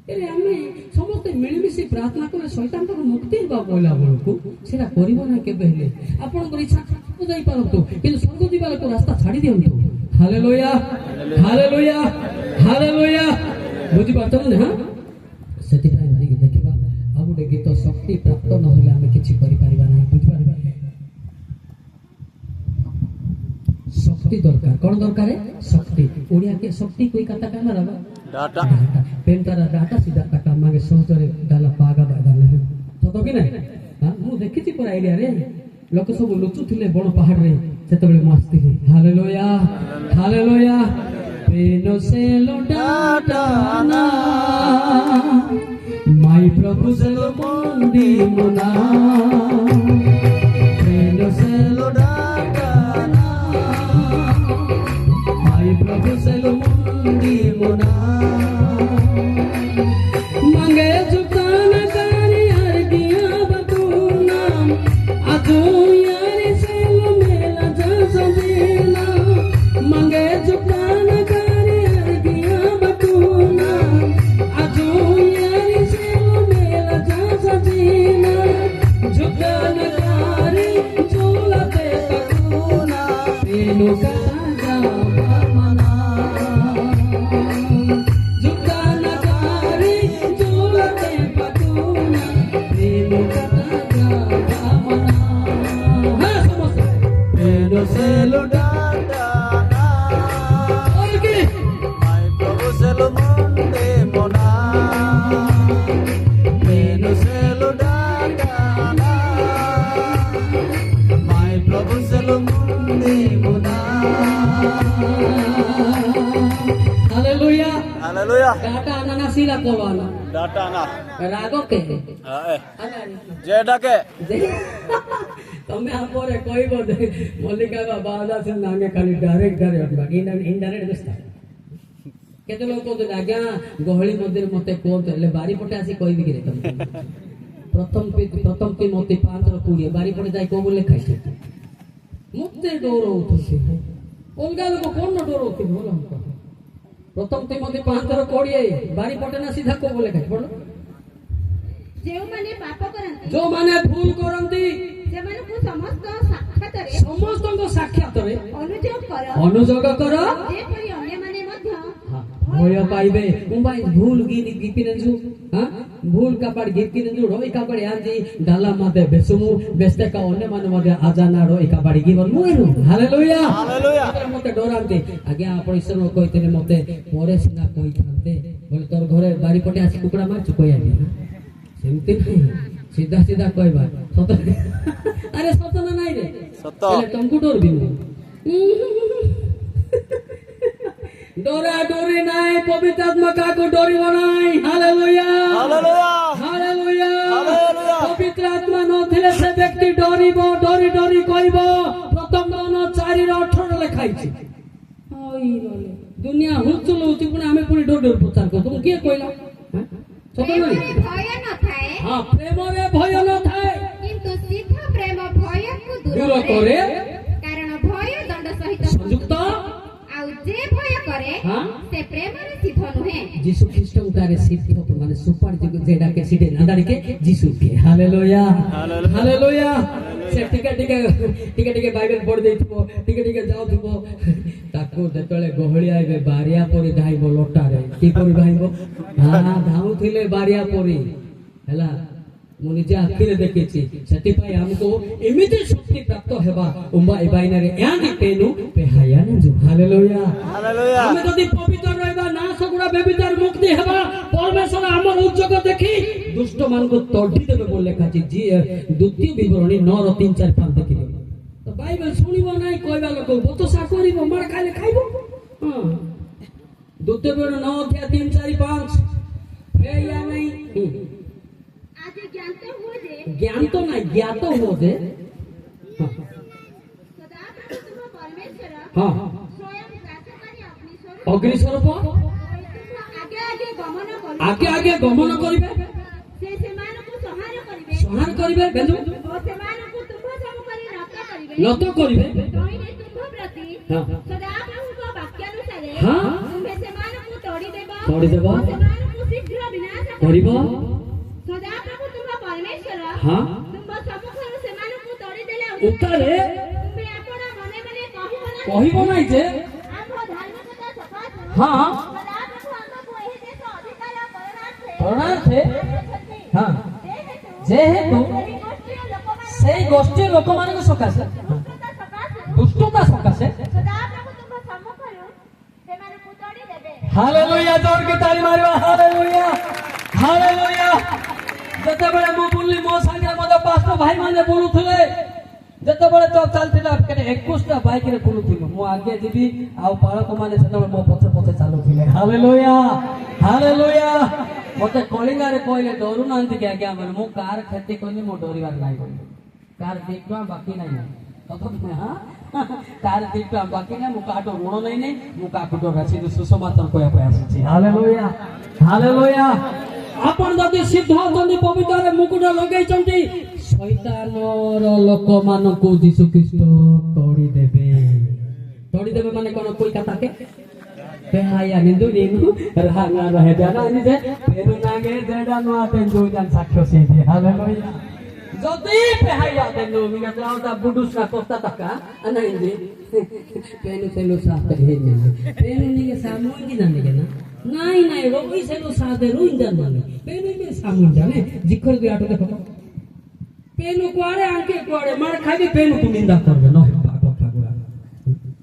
ହେଲେ ଆମେ ସମସ୍ତେ ମିଳିମିଶି ପ୍ରାର୍ଥନା କଲେ ଶୈତାନଙ୍କର ମୁକ୍ତି ହେବା କହିଲା ବେଳକୁ ସେଟା କରିବ ନାହିଁ କେବେ ହେଲେ। ଆପଣଙ୍କର ଇଚ୍ଛା ଯାଇପାରନ୍ତୁ, କିନ୍ତୁ ସ୍ୱର୍ଗ ଯିବାର ରାସ୍ତା ଛାଡି ଦିଅନ୍ତୁ। ହାଲେଲୁୟା। ବୁଝିପାରୁଛନ୍ତି ନା? ସେଥିପାଇଁ ଦେଖିବା ଆଉ ଗୋଟେ ଗୀତ, ଶକ୍ତି ପ୍ରାପ୍ତ ନହେଲେ ଆମେ କିଛି କରିପାରିବା ନାହିଁ। ବୁଝିପାରିବା? शक्ति दरकार। कौन दरकार है? शक्ति। ओडिया के शक्ति कोई कथा कहना रहा डाटा पेन तारा डाटा सीधा टाका मागे सहजरे डाला पागा बागा नहीं तो कि नहीं? हां मु देखिछि पर आइडिया रे लोक सब लुचु थिले बड़ पहाड़ रे सेतबेले मु आस्थिली। हालेलुया। पेनो से लो डाटा ना माय प्रभु से लो मंदी मुना ରାଗିଲା କବାନା डाटा ना ରାଗ କେ हाय जे डाके ତମେ ଆମରେ କହିବ ଯେ ମଲ୍ଲିକା ବାବା ସେ ନାଙ୍ଗେ ଖାଲି ଡାଇରେକ୍ଟ ଇନଡାଇରେକ୍ଟ ବେସ୍ତା କେତେ ଲୋକ କହୁଛନ୍ତି ଆଜ୍ଞା ଗହଳି ମଧ୍ୟରେ ମତେ କୁହନ୍ତୁ ହେଲେ ବାରିପଟେ ଆସି କହିବି କି ତମେ ପ୍ରଥମ ତିମୋଥୀ 5:20 ବାରିପଟେ ଯାଇ କୋଉ ବୋଲେ ଖାଇছে ମତେ ଡରଉଛନ୍ତି ଅଲଗା ଲୋକ କଣ ଡରଉଥିବେ ଭଲ ପ୍ରଥମ ତିମୋଥୀ 5:20 ବାରିପଟେ ନା ସିଧା କୋଉ ବୋଲେ ଖାଇছে ବୋଲ ଯେଉଁମାନେ ପାପ କରନ୍ତି ଯୋଉମାନେ ଭୁଲ କରନ୍ତି ସେମାନଙ୍କୁ ସମସ୍ତଙ୍କ ସାକ୍ଷାତରେ ଅନୁଯୋଗ କର କର ଯେପରି ଅନ୍ୟମାନେ ମଧ୍ୟ ଭୟ ପାଇବେ ମୁମ୍ବାଇ ଭୁଲ ଗୀତି ନେଜୁ ଭୁଲ କାପାଡ ଗୀତି ନେଜୁ ରୋଇ କାପାଡ ଆଜି ଡାଲା ମାତେ ବେସୁମୁ ବେସ୍ତେକା ଅନ୍ୟମାନେ ମଧ୍ୟ ଆଜାନା ରୋଇ କାପାଡ ଗୀ ବଲ ମୁଏରୁ ହାଲେଲୁୟା हालेलुया ମତେ ଡରାନ୍ତି ଆଜ୍ଞା ଆପଣ ଈଶ୍ୱର କହିଥିଲେ ମତେ ପରେ ସିନା କହିଥାନ୍ତେ ବୋଲେ ତୋର ଘରେ ବାରିପଟେ ଆସି କୁକୁଡ଼ା ମାରୁଛୁ କହିଆନି ସେମିତି ନାହିଁ ସିଧା ସିଧା କହିବା ସତ ଆରେ ସତ ନା ନାଇଁ ରେ सत ହେଲେ ତମକୁ ଡରବି ଡରା ଡରି ନାହିଁ ପବିତ୍ର ଆତ୍ମା କାହାକୁ ଡରିବ ନାହିଁ ହାଲେଲୁୟା हालेलुया ହାଲେଲୁୟା ହାଲେଲୁୟା। ପବିତ୍ର ଆତ୍ମା ନଥିଲେ ସେ ବ୍ୟକ୍ତି ଡରିବ ଡରି ଡରି କହିବ ପ୍ରଥମ 4:18 ଲେଖା ହେଇଛି ଦୁନିଆ ହୁଲଚୁଲ ହଉଛି ପୁଣି ଆମେ ପୁଣି ଡରି ଡରି ପ୍ରଚାର କରୁଛୁ ତମକୁ କିଏ କହିଲା ସତ ନାହିଁ ଭୟ ନଥାଏ ହଁ ପ୍ରେମରେ ଭୟ ନଥାଏ କିନ୍ତୁ ସିଦ୍ଧ ପ୍ରେମ ଭୟକୁ ଦୂର କରେ କାରଣ ଭୟ ଦଣ୍ଡ ସହିତ ସଂଯୁକ୍ତ ଆଉ ଯେ ଭୟ କରେ ହଁ ସେ ପ୍ରେମରେ ସିଦ୍ଧ ନୁହେଁ ଯୀଶୁ ଖ୍ରୀଷ୍ଟଙ୍କର ସିଦ୍ଧ ମାନେ ସୁପାର ଯେଟା କେ ସିଟେ ନାଦାରିକେ ଯୀଶୁ କେ ହାଲେଲୁୟା ହାଲେଲୁୟା ସେ ଟିକେ ଟିକେ ବାଇବେଲ ପଢି ଦେଇଥିବ ଟିକେ ଯାଉଥିବ ତାକୁ ଯେତେବେଳେ ଗହଳି ଆଇବେ ବାରିଆ ପରି ଧାଇବ ଲଟାରେ କିପରି ଭାଇବ ଧାଉଥିଲେ ବାରିଆ ପରି ହେଲା ମୁଁ ନିଜେ ଆଖିରେ ଦେଖିଛି ସେଥିପାଇଁ ଆମକୁ ଏମିତି ଶକ୍ତି ପ୍ରାପ୍ତ ହେବା ଉମ୍ବା ଏ ବାଇନାରେ ୟାନି ପେନୁ ପେହାୟା ନଜୁ ହାଲେଲୁୟା हालेलुया ଆମେ ଯଦି ପବିତ୍ର ରହିବା ନାଶ ଗୁଡ଼ା ବେବିଚାର ମୁକ୍ତି ହେବା ପରମେଶ୍ୱର ଆମର ଉଦ୍ଯୋଗ ଦେଖି ଦୁଷ୍ଟ ମାନଙ୍କୁ ତଡ଼ି ଦେବେ ବୋଲି ଲେଖା ଅଛି ଦ୍ୱିତୀୟ ବିବରଣୀ 9:3-4-5 ଦେଖିବେ ତ ବାଇବେଲ ଶୁଣିବ ନାହିଁ କହିବା ଲୋକ ବତସା କରିବ ମାର ଖାଇଲେ ଖାଇବ ହଁ ଦ୍ୱିତୀୟ ବିବରଣୀ 9:3-4-5 ପେହାୟା ନାହିଁ ଆଜି ଜ୍ଞାତ ହୁଅ ଯେ ज्ञान तो नहीं ज्ञात हो जे ସଦାପ୍ରଭୁ ତୁମ ପରମେଶ୍ୱର हाँ ସ୍ୱୟଂ ଗ୍ରାସକାରୀ ଅଗ୍ନିସ୍ୱରୂପ अग्नि स्वरूप ଆଗେ ଆଗେ ଗମନ କରିବେ आगे ସେ ସେମାନଙ୍କୁ ସଂହାର କରିବେ संहार करिवे बेलु ଓ ସେମାନଙ୍କୁ ତୁମ୍ଭ ସମ୍ମୁଖରେ ରକ୍ତ କରିବେ लत करिवे ତହିଁରେ ତୁମ୍ଭ ପ୍ରତି हाँ ସଦାପ୍ରଭୁଙ୍କ ବାକ୍ୟାନୁସାରେ ହଁ। ତୁମ୍ଭେ ସେମାନଙ୍କୁ ତଡ଼ିଦେବ ତଡ଼ିଦେବ। ଓ ସେମାନଙ୍କୁ ଶୀଘ୍ର ବିନାଶ करिव ସଦାପ୍ରଭୁ ତୁମ୍ଭ ପରମେଶ୍ୱର हाँ ତୁମ୍ଭ ସମ୍ମୁଖରୁ ସେମାନଙ୍କୁ ତଡ଼ିଦେଲେ उतारे ତୁମ୍ଭେ ଆପଣ ମନେ ମନେ କହିବ ନା कहिबो नाही जे ଆମ ଧାର୍ମିକତା ସକାଶୁ हाँ ସଦାପ୍ରଭୁ ଆମକୁ ଏହି ଦେଶ ଅଧିକାର करणार्थे କରିଛନ୍ତି। हाँ ଯେହେତୁ जेहेतु ସେହି ଗୋଷ୍ଠୀର ଲୋକମାନେ सेई गोष्ठी लोक मानक सकाशे ଦୁଷ୍ଟତା ସକାଶୁ दुष्टता सकाशे ସଦାପ୍ରଭୁ ତୁମ୍ଭ ସମ୍ମୁଖରୁ ସେମାନଙ୍କୁ ତଡ଼ିଦେବେ। हालेलुया जोर के ताली मारिवा हालेलुया हालेलुया ଯେତେବେଳେ ମୁଁ ବୁଲି ମୋ ସାଙ୍ଗରେ ମଧ୍ୟ ପାଞ୍ଚ ଭାଇ ମାନେ ବୁଲୁଥିଲେ ଯେତେବେଳେ ତ ଚାଲିଥିଲା 21ଟା ବାଇକରେ ବୁଲୁଥିଲୁ ମୁଁ ଆଗେ ଯିବି ଆଉ ବାଳକ ମାନେ ସେତେବେଳେ ମୋ ପଛେ ପଛେ ଚାଲୁଥିଲେ ହାଲେଲୁୟା ହାଲେଲୁୟା ମତେ କଳିଙ୍ଗାରେ କହିଲେ ଡରୁନାହାନ୍ତି କି ଆଜ୍ଞା ମାନେ ମୁଁ କାହାର କ୍ଷତି କଲି ମୁଁ ଡରିବାର ନାହିଁ ବୋଲି କାହାର 2 ଟଙ୍କା ବାକି ନାହିଁ କାହାର 2 ଟଙ୍କା ବାକି ନାହିଁ ମୁଁ କାହାଠୁ ଋଣ ନେଇନି ମୁଁ କାହାକୁ ଡର ଆସିଛି ସୁସମାଚାର କହିବା ପାଇଁ ଆସିଛି ହାଲେଲୁୟା ହାଲେଲୁୟା ଆପଣ ଯଦି ସିଦ୍ଧ ଅଛନ୍ତି ପବିତ୍ରରେ ମୁକୁଟ ଲଗେଇଛନ୍ତି ଶୈତାନର ଲୋକମାନଙ୍କୁ ଯୀଶୁ ଖ୍ରୀଷ୍ଟ ତଡ଼ିଦେବେ ମାନେ କଣ କୋଇ କଥାକେ ପେହାୟା ନିନ୍ଦୁ ନିନ୍ଦୁ ରାଙ୍ଗା ରହେ ଜାନା ନିଜେ ଫେରୁ ନାଙ୍ଗେ ଦେଡା ନଆ ତେନ୍ଦୁ ଜାନ ସାକ୍ଷ୍ୟ ସେଇ ହାଲେଲୁୟା ଯଦି ପେହାୟା ତେନ୍ଦୁ Meena କ୍ଲାଉଟା ବୁଡୁସା କୋସ୍ତା taka ana indi penu selu saate he ne penu ni samu ki na ne na ନାଇଁ ନାଇଁ ରୋଗୀ ସେନୁ ସାଦେ ରୁଇଞ୍ଜାନ ମାନେ ପେନୁ ମେ ସାମୁନ ଜାନେ ଜିଖର ଦି ଆଟୁ ଦେଖ ପେନୁ କୁଆଡେ ଆଙ୍କେ କୁଆଡେ ମାର ଖାଇବେ ପେନୁ କୁ ନିନ୍ଦା କରବେ ନ ହେବା କଥା ଗୁଡା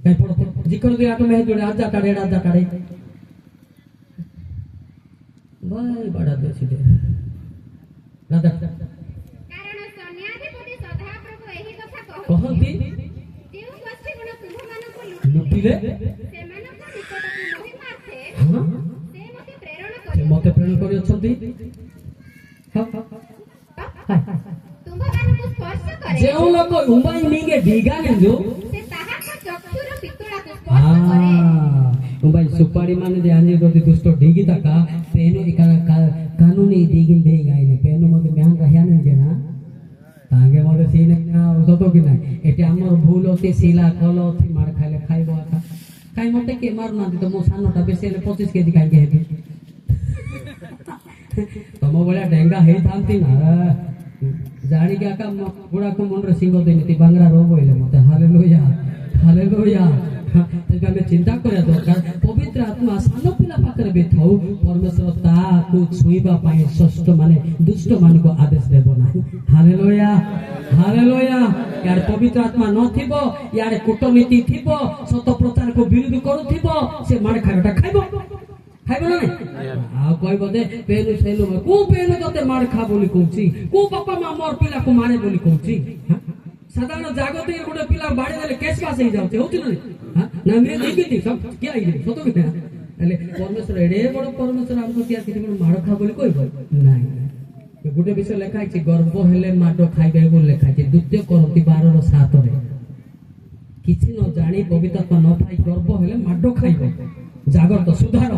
କାଇ ପଡ ଜିଖର ଦି ଆଟୁ ମେ ଜୁଡେ ଆଜା କାଡେ ଭାଇ ବଡା ଦେସି ଦେ ଦାଦା କାରଣ ସନ୍ନ୍ୟାସିପତି ସଦାପ୍ରଭୁ ଏହି କଥା କହନ୍ତି ଯେଉଁ ଗୋଷ୍ଠୀ ଗୁଣ ତୁମ୍ଭମାନଙ୍କୁ ଲୁଟିଲେ ସେମାନଙ୍କ ନିକଟକୁ ମହିମାର୍ଥେ ହଁ ସେ ମୋତେ ପ୍ରେରଣ ସେ ମତେ ପ୍ରେରଣ କରି ଅଛନ୍ତି ତୁମ୍ଭମାନଙ୍କୁ ସ୍ପର୍ଶ କରେ ଯେଉଁ ଲୋକ ଉମାଇ ନିଙ୍ଗେ ଢିଗା ନେଜୁ ସେ ତାହାଙ୍କ ଚକ୍ଷୁର ପିତୁଳାକୁ ସ୍ପର୍ଶ କରେ उबाई सुपारी माने दे आने को दोस्तों ढीगी तक पेनो कानूनी ढीगी दे गए ने पेनो मते म्यां कहिया ने जेना तांगे मते सीने सतो कि ना एटे हमर भूल होती सीला कल होती मार खाइले खाइबो आका काई मते के मार ना तो मो सानोटा बेसेले 25 केजी काई हेबी तमो बळा डेंगा हे थांती ना जानी के आका गुडा को मन रे सिंगो देनी ती बांगरा रो बोइले मते हालेलुया हालेलुया तेबे हमें चिंता करे दरकार पवित्र आत्मा सानो पिला पाखरे भी थाउ परमेश्वर ताकू छुईबा पाए षष्ठ माने दुष्ट मान को आदेश देबो नाही हालेलुया हालेलुया यार पवित्र आत्मा न थिबो यार कूटनीति थिबो सत प्रचार को विरोध करूथिबो से मार खाइबा खाइबो खाइबो ना आ कहबो दे पेनु सेनु को पेनु तते मार खा बोली कहूची को बापा मा मोर पिला को मारे बोली कहूची साधारण जागतिक गोटे पिला बाड़ी देले केस पास हो जाउते होती ना ना मैं देखी सब क्या आई सतो कि ना એટલે પરમેશ્વર એડે બડો પરમેશ્વર हमको क्या किछि कोन मार खा बोली कहबो नाही गोटे विषय लेखा है गर्भ हेले माड खाइबे बोली लेखा है द्वितीय करंती 12:7 रे किछि न जानी पवित्रता न पाई गर्भ हेले माड खाइबो जागृत सुधार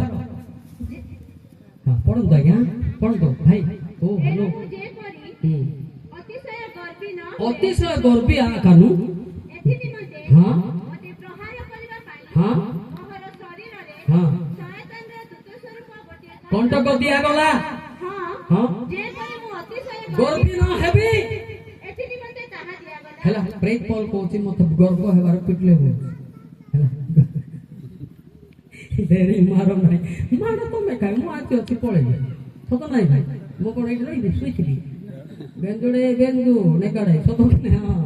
हां पढन आज्ञा पढन भाई ओ हेलो अतिशय गर्भी आ कानू एथि निमंते हां मते प्रहार करिबा पाई हां मोहर शरीररे हां शयतानर दूत स्वरूप गोटे कंटक दिया गला हां हां जे परे मु अतिशय गर्भी न हेबी एथि निमंते ताहा दिया गला हैला प्रेत पॉल कहछि मते गर्भ हेबार पिटले हो हैला देरी मारो नहीं मारो तो मैं काई मु आती अछि पळे सत नाही भाई मो कोन एइ रही सुइथिली बेंजुडे बेंजु नेकाडे सत ने हां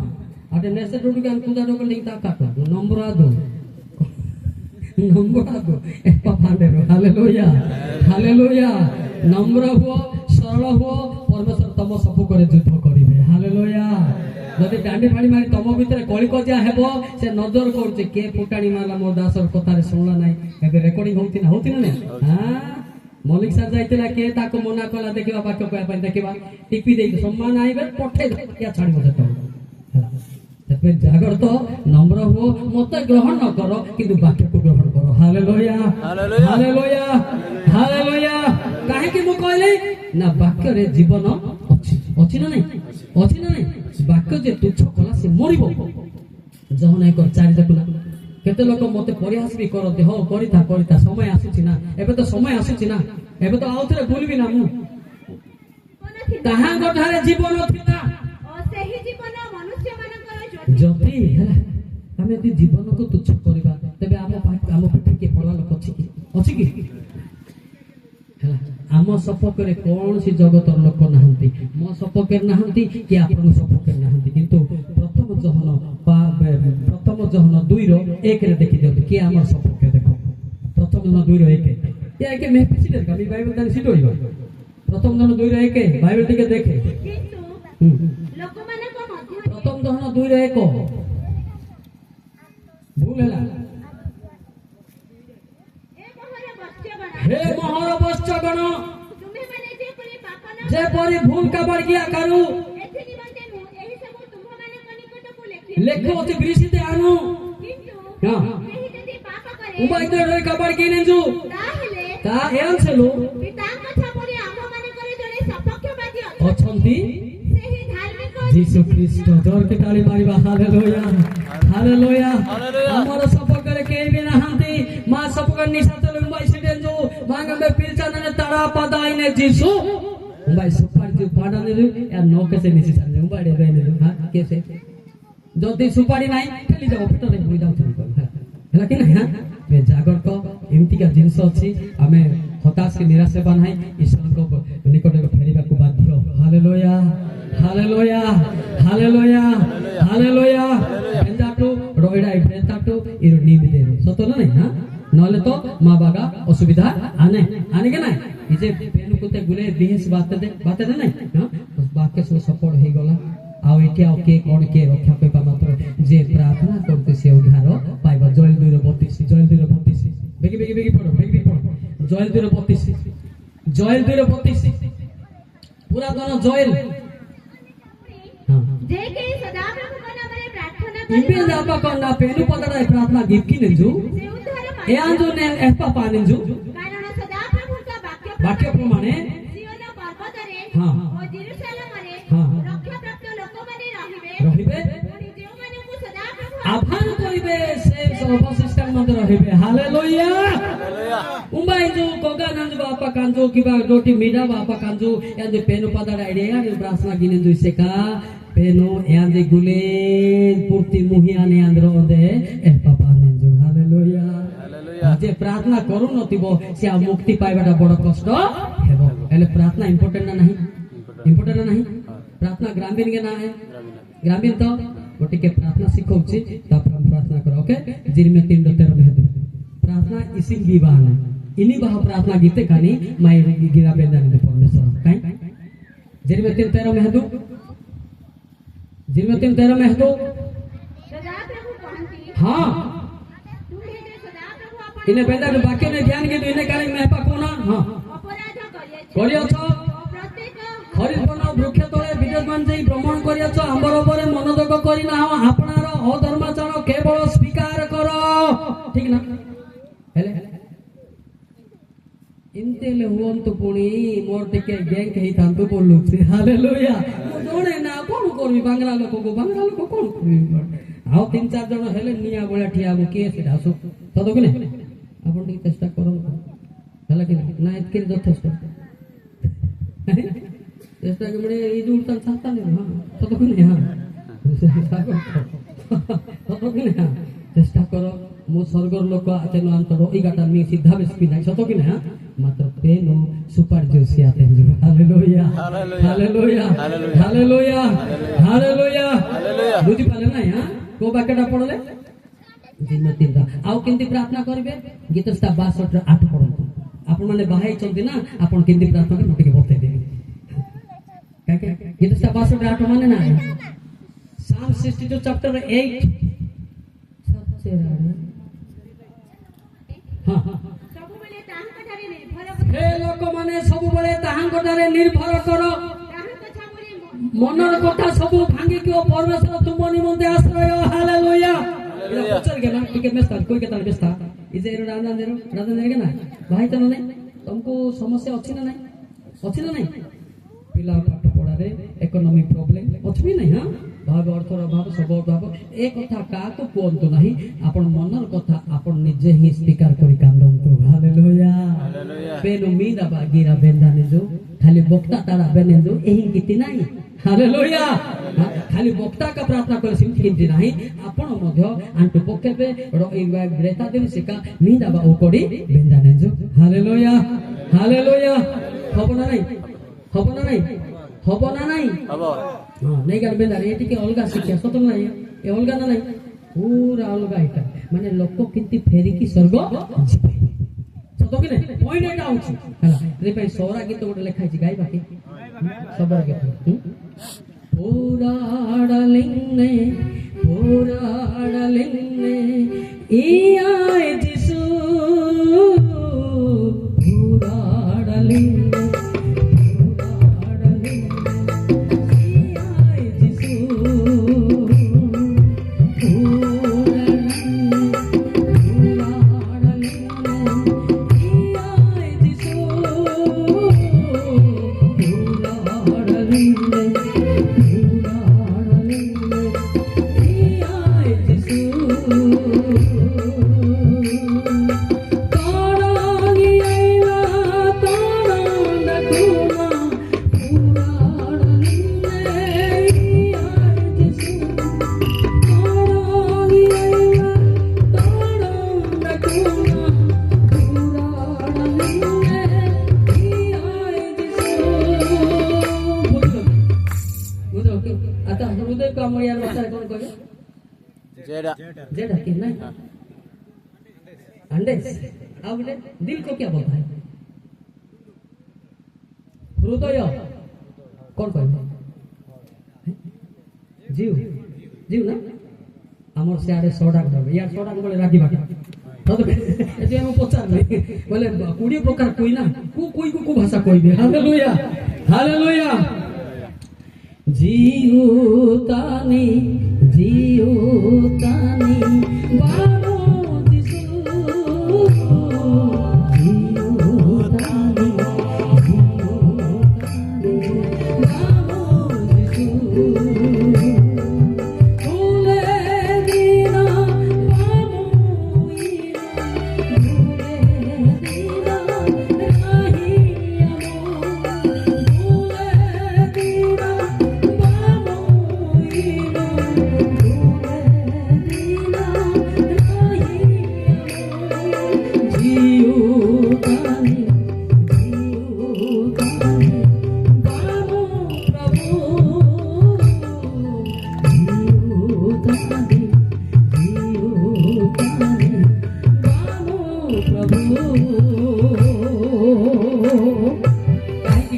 आटे नेसे टुटु कान कुदा रो लिंक ता काटो नंबर आदो ए पापांडे हालेलुया हालेलुया नम्र हो सरल हो परमेश्वर तम सब करे युद्ध करिवे हालेलुया जदि डांडी फाड़ी मारी तम भितर कଳି कजिया हेबो से नजर करछे के फुटाणी मारला मोर दासर कथारे सुनला नाही एबे रेकॉर्डिंग होती ना हां मलिक सर जाइतला के ताको मना कला देखिबा पाठ कहया पय देखिबा टिपी देई सम्मान आइबे पठे क्या छाड़िबो सेतो तबे जागृत नम्र हो मत ग्रहण न करो किंतु वाक्य को ग्रहण करो हालेलुया हालेलुया हालेलुया काहे कि मु कहले ना वाक्य रे जीवन अछि अछि ना नहीं वाक्य जे तुच्छ कला से मरिबो जहन एक चारि देखुना केते लोक मते प्रयास भी करते हो करिता समय आसुची ना एबे तो समय आसुची ना एबे तो आउथरे बोलबी ना मु ताहा गठारे जीवन थिला ओ सेही जीवन मनुष्य मानकर जति हैला हमें यदि जीवन को तुच्छ करबा तबे आम पेटे के पड़ा लोक अछि कि हैला आम सपकरे कौन सी जगतर लोक नाहंती मो सपकर नाहंती कि आपन सपकर नाहंती किंतु प्रथम जहन 2:1 रे देखि दियौ कि हमर सपकर देखो प्रथम जहन 2:1 या के मैं प्रेसिडेंट का बाइबल दान सिट होइबा प्रथम जहन 2:1 बाइबल टिके देखे किंतु लोक मानक मध्य प्रथम जहन 2:1 भूल हैला हे मोहर बच्चगण तुम्हें माने जे परे पाप न जे परे भूल का बड़गिया करू एथि निमंते मु एही सब तुम माने निकट को लेखो अति ग्रीसिते आनु किंतु हां एही जदि पाप करे उबाई तो रे कबर की नेजु ताहले ता एन छलो पिताଙ୍କ ଛାପରେ ଆମ ମାନଙ୍କର ଜଣେ ସପକ୍ଷବାଦୀ ଅଛନ୍ତି ସେହି ଧାର୍ମିକ ଯୀଶୁ ଖ୍ରୀଷ୍ଟ ଜୋର के ताली मारिबा हालेलुया हालेलुया हमर सपकरे के भी नाहंती मा सपकर निशा चलो उबाई सिटेन जो मांग में पिलचा ने तारा पदाई ने यीशु उबाई सुपार जो पाडा ने या नो कैसे निशा चले उबाई दे ने हां कैसे जदि सुपारी नाही फेली जाओ फटरे बुई जाऊ हला कि नहीं हां मैं जागृत एमती का जिंस अछि हमें हताश के निराश से बनाई ईश्वर को निकट में फेरीबा को बाध्य हालेलुया हालेलुया हालेलुया हालेलुया एंदाटू रोइडा इफ्रेताटू इरु नीम दे सतो नहीं हां नले तो मां बागा असुविधा आने के नहीं इजे पेन कुते गुले बिहेस बात दे नहीं हां वाक्य सब सफल हो गला आउ एके आउ के कोन के रक्षा पेपा मात्र जे प्रार्थना करते से उद्धार पाइबा जयल 2:32 बेगी पढ़ो जयल 2:32 জয়েল 2:25 পুরাতন জয়েল जे केही सदाप्रभुको नामले प्रार्थना इम्बे गरिब दापा कन्ना पेनु पतडा प्रार्थना गिफ्की नेन्जु से उद्धार ए आजु ने एपा पानेन्जु कारण सदाप्रभुका वाक्य प्रमाणे सियोन पर्वतरे हाँ। ओ जेरुसालेमरे हाँ। रक्षा प्राप्त लोकमाने रहिबे रहिबे पुଣି ଯେଉଁମାନଙ୍କୁ ସଦାପ୍ରଭୁ आभार करिबे से सर्वश्रेष्ठ मध्य रहिबे हालेलुया Hallelujah. उम्बाइजु कोगा नंजु बापा कांजु किबा रोटी मिडा बापा कांजु याजे पेनु पतडा आइडिया या प्रार्थना गिनेन्जु सेका पेनु याजे गुले पूर्ति मुहियाने आंद्रो दे ए पापा नेन्जु हालेलुया Hallelujah. जे प्रार्थना करू नथिबो से आ मुक्ति पाइबाटा बड़ कष्ट हेबो एले प्रार्थना इंपोर्टेंट ना नहीं इंपोर्टेंट ना नहीं प्रार्थना ग्रामीण के ना है ग्रामीण तो गोटे के प्रार्थना सिखौछि तापर हम प्रार्थना करो ओके जिरमे 3:13 में हेतु प्रार्थना इसिम गीबान इनी बह प्रार्थना गीते कानी माय गिरा बेंदा ने परमेश्वर काई जिरमे 3:13 में हेतु जिरमे 3:13 में हेतु सदाप्रभु कहନ୍ତି हां ତୁମେ ଯେ ସଦାପ୍ରଭୁ ଆପଣ इने बेंदा के वाक्य ने ध्यान के इने काली में पा कोना हां ଅପରାଧ କରିଅଛ करियछ ପ୍ରତ୍ୟେକ हरिपन वृक्ष तले विद्यमान जाई भ्रमण करियछ आंबर उपरे मनोदक करि ना आपनार अधर्माचरण केवल स्वीकार कर ठीक ना हेले इंतेले हुअंतु पुणी मोर टिके गैंग हेई तांतु बोलु हालेलुया जोणे ना कोन करबी बांग्ला लोक को कोन करबी आउ 3-4 जण हेले निया बोला ठिया हो के सेटा सो सतो कि नै आपण टिके चेष्टा करन हला कि ना इतके यथेष्ट चेष्टा के बड़े ई जुलता चाहता नहीं हां सतो कि नै हां सतो कि नै हां चेष्टा करो मो स्वर्गर लोक आते न अंतर ई गाटा मी सीधा बेस्पी नाही सतो कि नै हां मात्र पेनो सुपर जोसी आते हैं hallelujah hallelujah hallelujah hallelujah Hallelujah. बुझी पाले ना हां को बाक्यटा पढले दिन तीनटा आउ केंती प्रार्थना करबे गीत 62 8 पढंतु आपण माने बाहाई चलती ना आपण केंती प्रार्थना कर मते के बते दे काके गीत 62 8 माने ना Psalm 62 chapter 8 सच्चे राणे हां ସବୁବେଳେ ତାହାଙ୍କଠାରେ ନିର୍ଭର हे लोक माने सब बळे ताहांकटारे निर्भर करो ତାହାଙ୍କ ଛାମୁରେ मनर कथा सब भांगी कि ओ परमेश्वर तुम निमंते आश्रय हालेलुया इला पचर गेला टिके मेस्ता कोई केता बेस्ता इजे राजा नेरो के ना भाई त नै तुमको समस्या अछि ना नहीं पिला पाठ पढा रे इकोनॉमी प्रॉब्लम अछि नै हां भाव अर्थर अभाव सब अभाव ए कथा का को कोंतो नाही आपण मनर कथा आपण निजे ही स्वीकार करी कांदंतो हालेलुया Hallelujah. पेनु मीदा बागीरा बेंदा ने जो खाली बक्ता तारा बेने जो एही किति नाही हालेलुया खाली बक्ता का प्रार्थना करे सिमति किति नाही आपण मध्य आंटु पकेबे ब्रेता दिन सिका मीदा बा ओकोडी बेंदा ने जो हालेलुया हालेलुया हबना नाही Habo. हां नहीं गाल बेंदा एटी के अलगा शिक्षा सतो नाही ए अलगा ना नाही पूरा अलगा इटा माने लोक किंति फेरी की स्वर्ग जिबे सतो कि नहीं पॉइंट एटा होछि हला रे भाई सोरा गीत गोटे लेखा छि गाई बाकी सबर गीत पूरा डालिंगे ई आए जिसु पूरा डालिंगे आता हृदय का मरिया वाचा कौन कहे Jeda. जेड है कि नहीं अंडे अब दिल को क्या बोलता है हृदय कौन कहे जीव ना हमर से आरे सोडा यार सोडा बोले राखी बाटा तो ସେଠି ଆମେ ପଚାରିଲେ ବୋଲେ 20 ପ୍ରକାର କହି ନା କୋଉ ଭାଷା କହିବେ। Hallelujah hallelujah. ଜିଉତାନି ବାମୁ ଦିଶୁ ଜିଉତାନି ବାମୁ ଦିଶୁ তুলে দিনা বামু তুলে দিনা রাহি তুলে দিনা বামু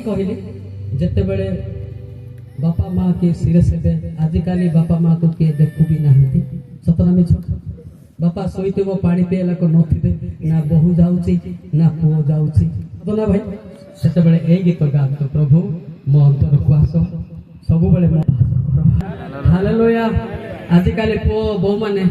कहले जेतेबेले बापा माँ के सिरे से आजिकाली बापा माँ को किए देखू भी ना सपना मिछ बापा शोते पानी पिला को नथिबे ना बहु जाउची ना पुओ जाउची तो ना भाई सेतेबेले ए गीत गातो प्रभु मो अंतर को आस सब बेले हालेलुया। आजिकाली पुओ बहु माने